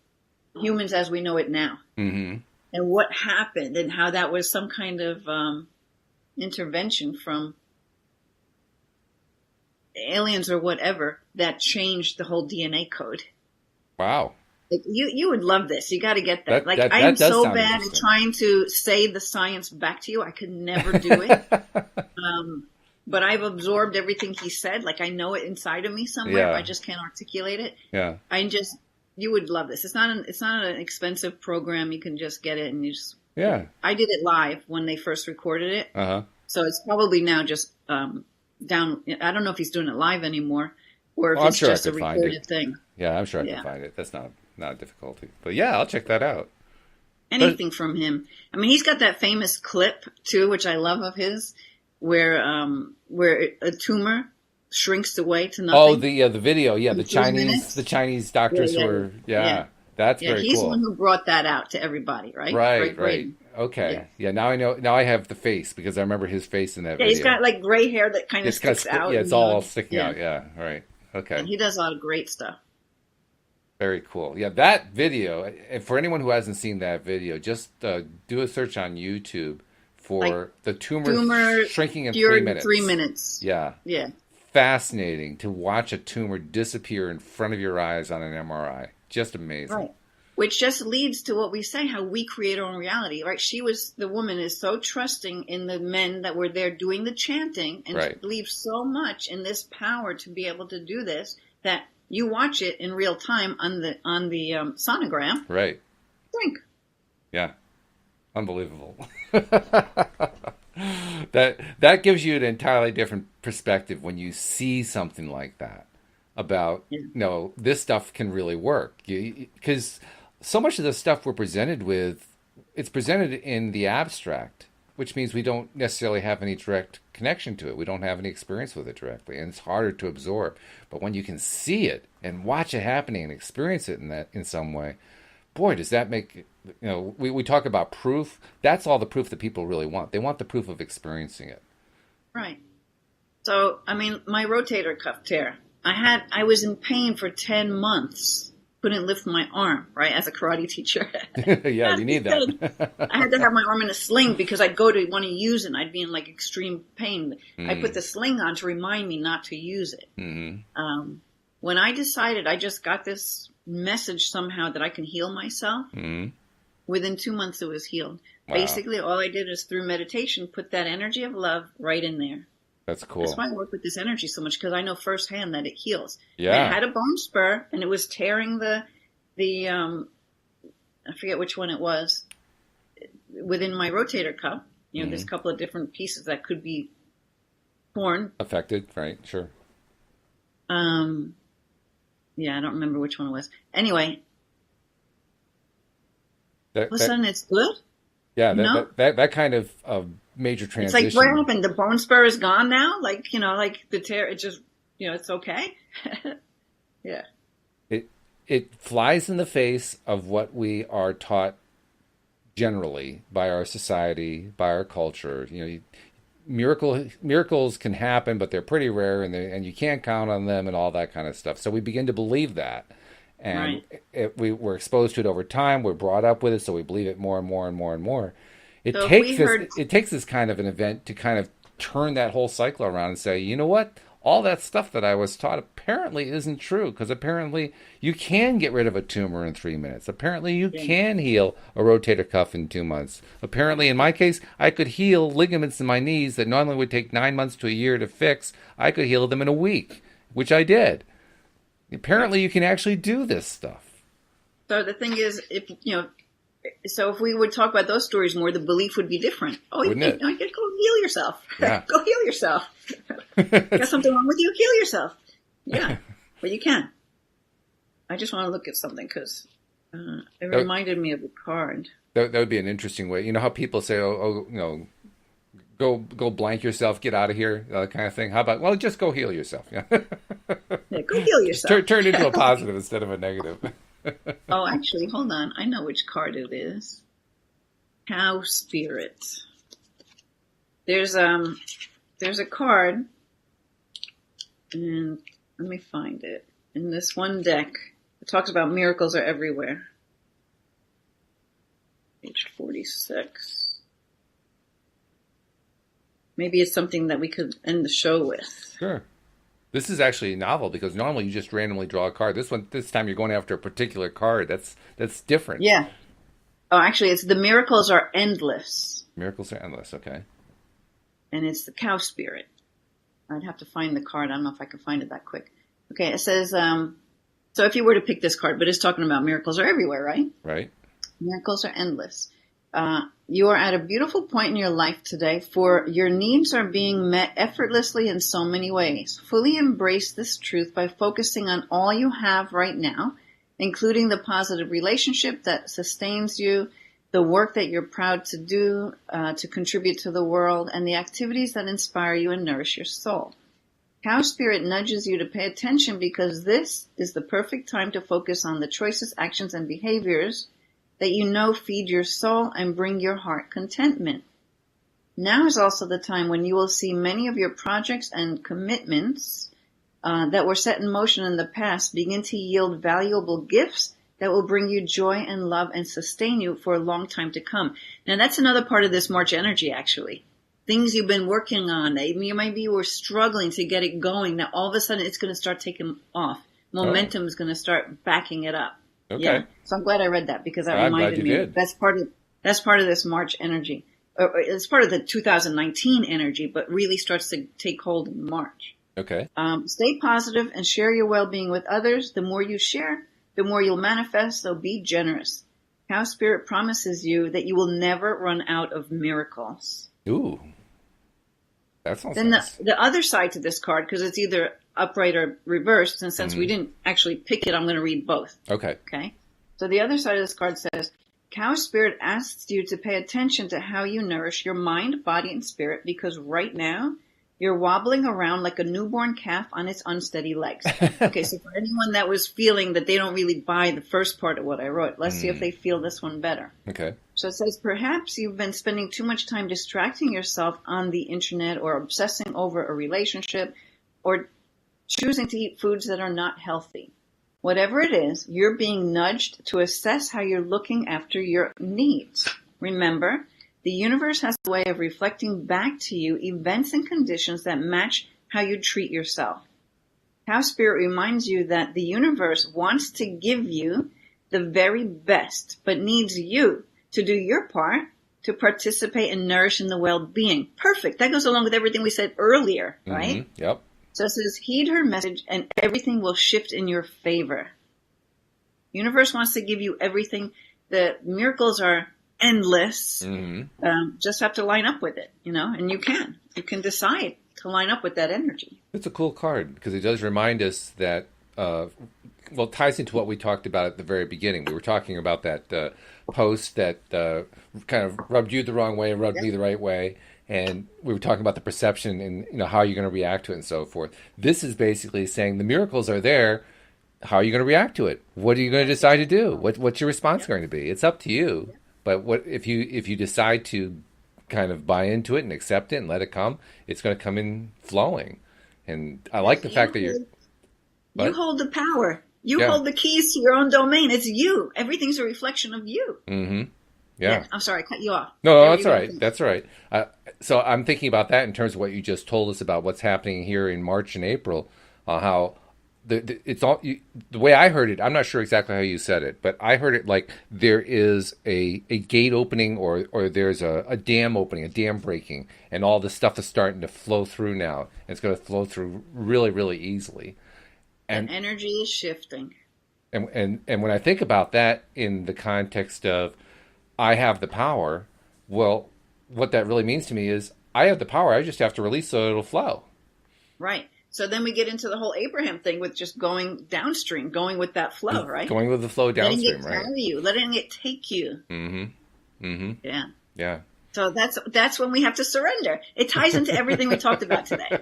humans as we know it now. Mm-hmm. And what happened and how that was some kind of intervention from aliens or whatever that changed the whole DNA code. Wow. Like you would love this. You got to get that. I am does so sound bad at trying to say the science back to you. I could never do it. But I've absorbed everything he said. Like I know it inside of me somewhere. Yeah. I just can't articulate it. Yeah. You would love this. It's not an expensive program. You can just get it and you just. Yeah. I did it live when they first recorded it. Uh-huh. So it's probably now just down. I don't know if he's doing it live anymore or if it's sure just a recorded thing. Yeah, I'm sure I can find it. That's not a difficulty. But yeah, I'll check that out. Anything from him. I mean, he's got that famous clip too, which I love of his, where a tumor shrinks away to nothing. Oh, the video, the Chinese doctors were that's very cool. He's the one who brought that out to everybody, right? Right. Okay. Yeah. Now I know. Now I have the face because I remember his face in that video. Yeah, he's got like gray hair that kind of sticks out. Yeah, it's all sticking out. Yeah. Right. Okay. And he does a lot of great stuff. Very cool. Yeah, that video. And for anyone who hasn't seen that video, just do a search on YouTube for the tumor shrinking in 3 minutes. 3 minutes. Yeah. Yeah. Fascinating to watch a tumor disappear in front of your eyes on an MRI. Just amazing. Right. Which just leads to what we say, how we create our own reality, right? The woman is so trusting in the men that were there doing the chanting and she believes so much in this power to be able to do this that you watch it in real time on the sonogram. Right. Think. Yeah. Unbelievable. That gives you an entirely different perspective when you see something like that about, this stuff can really work. Because so much of the stuff we're presented with, it's presented in the abstract, which means we don't necessarily have any direct connection to it. We don't have any experience with it directly, and it's harder to absorb. But when you can see it and watch it happening and experience it in some way, boy, does that make, we talk about proof. That's all the proof that people really want. They want the proof of experiencing it. Right. So, I mean, my rotator cuff tear, I was in pain for 10 months. Couldn't lift my arm, right, as a karate teacher. Yeah, you need that. I had to have my arm in a sling because I'd go to want to use it and I'd be in like extreme pain. I put the sling on to remind me not to use it. Mm-hmm. When I decided, I just got this message somehow that I can heal myself. Mm-hmm. Within 2 months, it was healed. Wow. Basically, all I did is through meditation, put that energy of love right in there. That's cool. That's why I work with this energy so much, because I know firsthand that it heals. Yeah. I had a bone spur, and it was tearing the I forget which one it was, within my rotator cuff. There's a couple of different pieces that could be torn. Affected, right, sure. Yeah, I don't remember which one it was. Anyway, all of a sudden it's good. Yeah, that kind of major transition. It's like, what happened? The bone spur is gone now? Like the tear, it just, it's okay? Yeah. It flies in the face of what we are taught generally by our society, by our culture. Miracles can happen, but they're pretty rare, and you can't count on them and all that kind of stuff. So we begin to believe that. And we're exposed to it over time. We're brought up with it, so we believe it more and more and more and more. It takes this kind of an event to kind of turn that whole cycle around and say, you know what? All that stuff that I was taught apparently isn't true, because apparently you can get rid of a tumor in 3 minutes. Apparently you can heal a rotator cuff in 2 months. Apparently, in my case, I could heal ligaments in my knees that normally would take 9 months to a year to fix. I could heal them in a week, which I did. Apparently, you can actually do this stuff. So the thing is, if we would talk about those stories more, the belief would be different. Oh, you get go heal yourself. Yeah. Go heal yourself. Got something wrong with you? Heal yourself. Yeah, but you can. I just want to look at something because it That, reminded me of a card. that would be an interesting way. You know how people say, oh, go blank yourself, get out of here, kind of thing. How about, well, just go heal yourself. Yeah. Yeah, go heal yourself. Turn into a positive instead of a negative. Oh, actually, hold on. I know which card it is. Cow Spirit. There's a card, and let me find it. In this one deck, it talks about miracles are everywhere. Page 46. Maybe it's something that we could end the show with. Sure. This is actually novel because normally you just randomly draw a card. This time you're going after a particular card. That's different. Yeah. Oh, actually, it's the miracles are endless. Miracles are endless. Okay. And it's the cow spirit. I'd have to find the card. I don't know if I can find it that quick. Okay, it says, so if you were to pick this card, but it's talking about miracles are everywhere, right? Right. Miracles are endless. You are at a beautiful point in your life today, for your needs are being met effortlessly in so many ways. Fully embrace this truth by focusing on all you have right now, including the positive relationship that sustains you, the work that you're proud to do to contribute to the world, and the activities that inspire you and nourish your soul. Cow Spirit nudges you to pay attention because this is the perfect time to focus on the choices, actions, and behaviors that you know feed your soul and bring your heart contentment. Now is also the time when you will see many of your projects and commitments that were set in motion in the past begin to yield valuable gifts that will bring you joy and love and sustain you for a long time to come. Now that's another part of this March energy, actually. Things you've been working on, maybe you were struggling to get it going. Now all of a sudden it's going to start taking off. Momentum is going to start backing it up. Okay. Yeah. So I'm glad I read that because that reminded me. That's part of this March energy. It's part of the 2019 energy, but really starts to take hold in March. Okay. Stay positive and share your well-being with others. The more you share, the more you'll manifest. So be generous. Cow Spirit promises you that you will never run out of miracles. Ooh. That sounds Then nice. the other side to this card, because it's either upright or reversed, and since we didn't actually pick it, I'm going to read both. Okay. Okay. So the other side of this card says, Cow Spirit asks you to pay attention to how you nourish your mind, body, and spirit, because right now you're wobbling around like a newborn calf on its unsteady legs. Okay, so for anyone that was feeling that they don't really buy the first part of what I wrote, let's see if they feel this one better. Okay. So it says, perhaps you've been spending too much time distracting yourself on the internet or obsessing over a relationship or choosing to eat foods that are not healthy. Whatever it is, you're being nudged to assess how you're looking after your needs. Remember, the universe has a way of reflecting back to you events and conditions that match how you treat yourself. Cow Spirit reminds you that the universe wants to give you the very best, but needs you to do your part to participate and nourish in the well-being. Perfect. That goes along with everything we said earlier, right? Yep. So it says, heed her message and everything will shift in your favor. Universe wants to give you everything. The miracles are endless. Just have to line up with it, and you can. You can decide to line up with that energy. It's a cool card because it does remind us that, it ties into what we talked about at the very beginning. We were talking about that post that kind of rubbed you the wrong way and rubbed me the right way. And we were talking about the perception and how you're going to react to it and so forth. This is basically saying the miracles are there. How are you going to react to it? What are you going to decide to do? What's your response going to be? It's up to you. But what if you decide to kind of buy into it and accept it and let it come? It's going to come in flowing. And I like the fact that you hold the power. You hold the keys to your own domain. It's you. Everything's a reflection of you. Mm-hmm. Yeah. I'm sorry, I cut you off. No, that's all right. That's all right. So I'm thinking about that in terms of what you just told us about what's happening here in March and April, how it's all the way I heard it. I'm not sure exactly how you said it, but I heard it like there is a gate opening or there's a dam opening, a dam breaking, and all this stuff is starting to flow through now. And it's going to flow through really, really easily. And energy is shifting. And when I think about that in the context of I have the power, well, what that really means to me is I have the power. I just have to release so it'll flow. Right. So then we get into the whole Abraham thing with just going downstream, going with that flow, right? Going with the flow downstream, right? Letting it carry you, letting it take you. Mm-hmm. Mm-hmm. Yeah. Yeah. So that's when we have to surrender. It ties into everything we talked about today,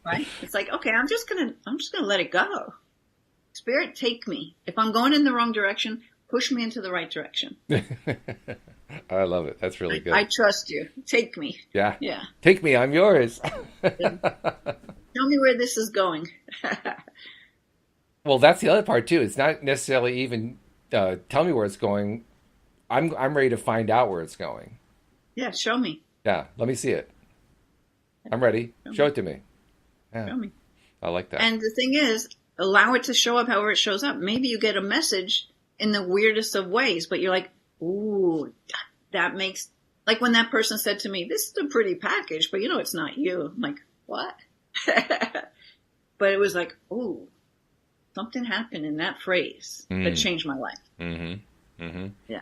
right? It's like, okay, I'm just gonna let it go. Spirit, take me. If I'm going in the wrong direction, push me into the right direction. I love it. That's really good. I trust you. Take me. Yeah. Yeah. Take me. I'm yours. Tell me where this is going. Well, that's the other part too. It's not necessarily even tell me where it's going. I'm ready to find out where it's going. Yeah, show me. Yeah, let me see it. I'm ready. Show it to me. Yeah. Show me. I like that. And the thing is, allow it to show up however it shows up. Maybe you get a message in the weirdest of ways, but you're like, ooh, that makes, like when that person said to me, this is a pretty package, but it's not you. I'm like, what? But it was like, ooh, something happened in that phrase that changed my life. Mm-hmm. Mm-hmm. Yeah.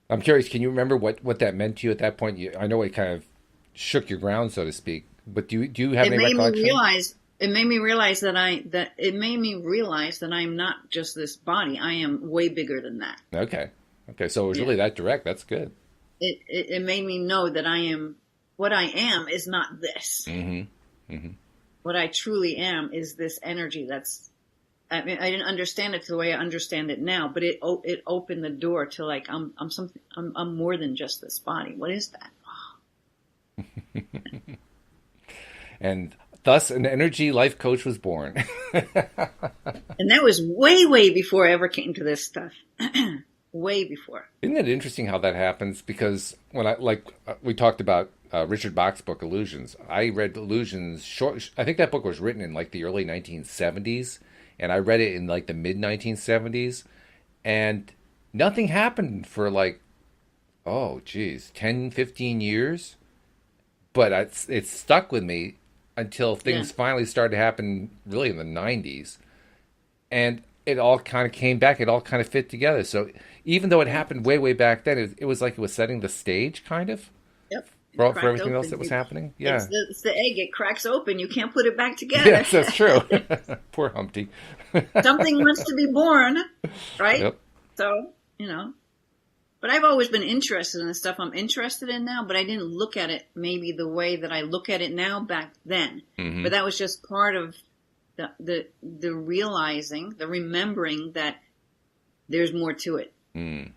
I'm curious, can you remember what that meant to you at that point? I know it kind of shook your ground, so to speak, but do you have any recollection? It made me realize that I'm not just this body. I am way bigger than that. Okay. So it was really that direct. That's good. It made me know that what I am is not this. Mm-hmm. Mm-hmm. What I truly am is this energy I didn't understand it the way I understand it now, but it opened the door to like, I'm something, I'm more than just this body. What is that? And thus an energy life coach was born. And that was way, way before I ever came to this stuff. Way before. Isn't it interesting how that happens? Because when we talked about Richard Bach's book Illusions, I read Illusions I think that book was written in like the early 1970s, and I read it in like the mid 1970s, and nothing happened for like 10, 15 years, but it stuck with me until things finally started to happen really in the 90s, and it all kind of came back. It all kind of fit together. So even though it happened way, way back then, it was like it was setting the stage, kind of. Yep. For everything else that was happening. Yeah. It's the egg. It cracks open. You can't put it back together. Yes, that's true. Poor Humpty. Something wants to be born, right? Yep. So, but I've always been interested in the stuff I'm interested in now, but I didn't look at it maybe the way that I look at it now back then. Mm-hmm. But that was just part of the realizing, the remembering that there's more to it. Mm.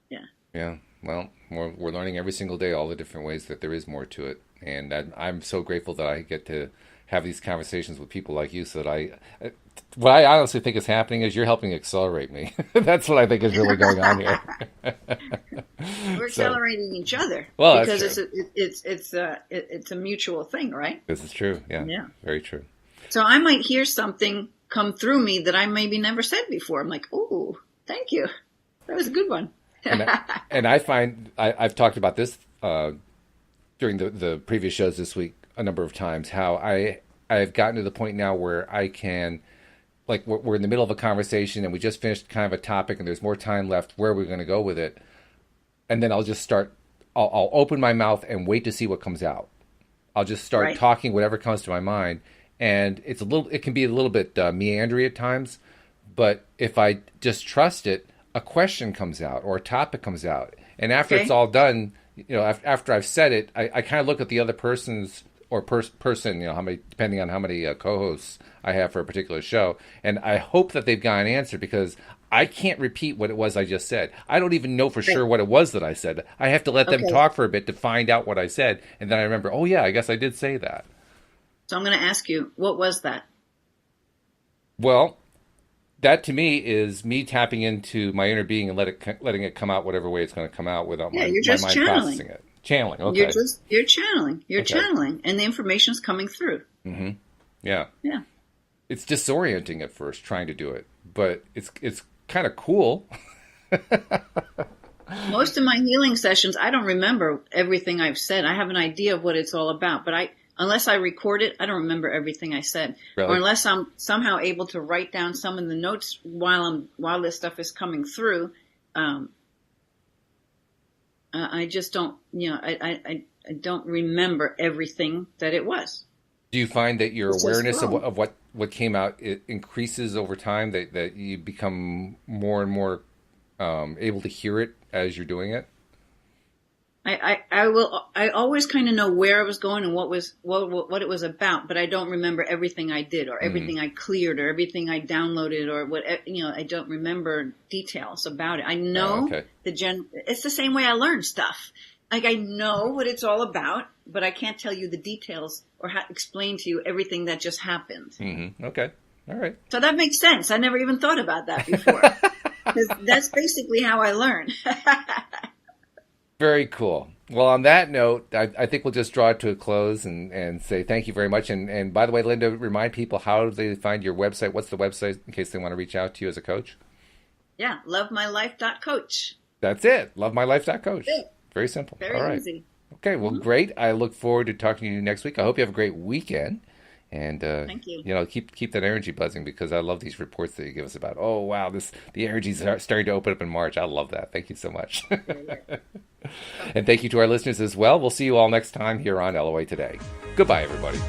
Yeah. Yeah. Well, we're learning every single day all the different ways that there is more to it. And I'm so grateful that I get to have these conversations with people like you so that what I honestly think is happening is you're helping accelerate me. That's what I think is really going on here. We're accelerating each other. Well, because it's a mutual thing, right? This is true. Yeah. Yeah. Very true. So I might hear something come through me that I maybe never said before. I'm like, oh, thank you. That was a good one. and I find I've talked about this during the previous shows this week a number of times, how I've gotten to the point now where I can, like, we're in the middle of a conversation and we just finished kind of a topic and there's more time left. Where are we going to go with it? And then I'll just I'll open my mouth and wait to see what comes out. I'll just start talking whatever comes to my mind. And it can be a little bit meandering at times, but if I just trust it, a question comes out or a topic comes out. And after it's all done, after I've said it, I kind of look at the other person's or person, how many, depending on how many co-hosts I have for a particular show. And I hope that they've got an answer because I can't repeat what it was I just said. I don't even know for sure what it was that I said. I have to let them talk for a bit to find out what I said. And then I remember, oh yeah, I guess I did say that. So I'm going to ask you, what was that? Well, that to me is me tapping into my inner being and letting it come out whatever way it's going to come out without my mind processing it. Channeling, okay. You're channeling. You're channeling, and the information's coming through. Mm-hmm. Yeah. Yeah. It's disorienting at first trying to do it, but it's kind of cool. Most of my healing sessions, I don't remember everything I've said. I have an idea of what it's all about, but unless I record it, I don't remember everything I said. Really? Or unless I'm somehow able to write down some of the notes while this stuff is coming through. I just don't, I don't remember everything that it was. Do you find that your It's so awareness slow. of what came out it increases over time? That you become more and more able to hear it as you're doing it? I always kind of know where I was going and what it was about, but I don't remember everything I did or Mm. everything I cleared or everything I downloaded or what, I don't remember details about it. I Oh, know okay. it's the same way I learn stuff. Like I know what it's all about, but I can't tell you the details or explain to you everything that just happened. Okay. All right. So that makes sense. I never even thought about that before. 'Cause that's basically how I learn. Very cool. Well, on that note, I think we'll just draw it to a close and say thank you very much. And by the way, Linda, remind people how they find your website. What's the website in case they want to reach out to you as a coach? Yeah, lovemylife.coach. That's it. Lovemylife.coach. That's it. Very simple. Very All right. easy. Okay. Well, great. I look forward to talking to you next week. I hope you have a great weekend. And Thank you. keep that energy buzzing because I love these reports that you give us about. Oh wow, the energy's starting to open up in March. I love that. Thank you so much, and thank you to our listeners as well. We'll see you all next time here on LOA Today. Goodbye, everybody.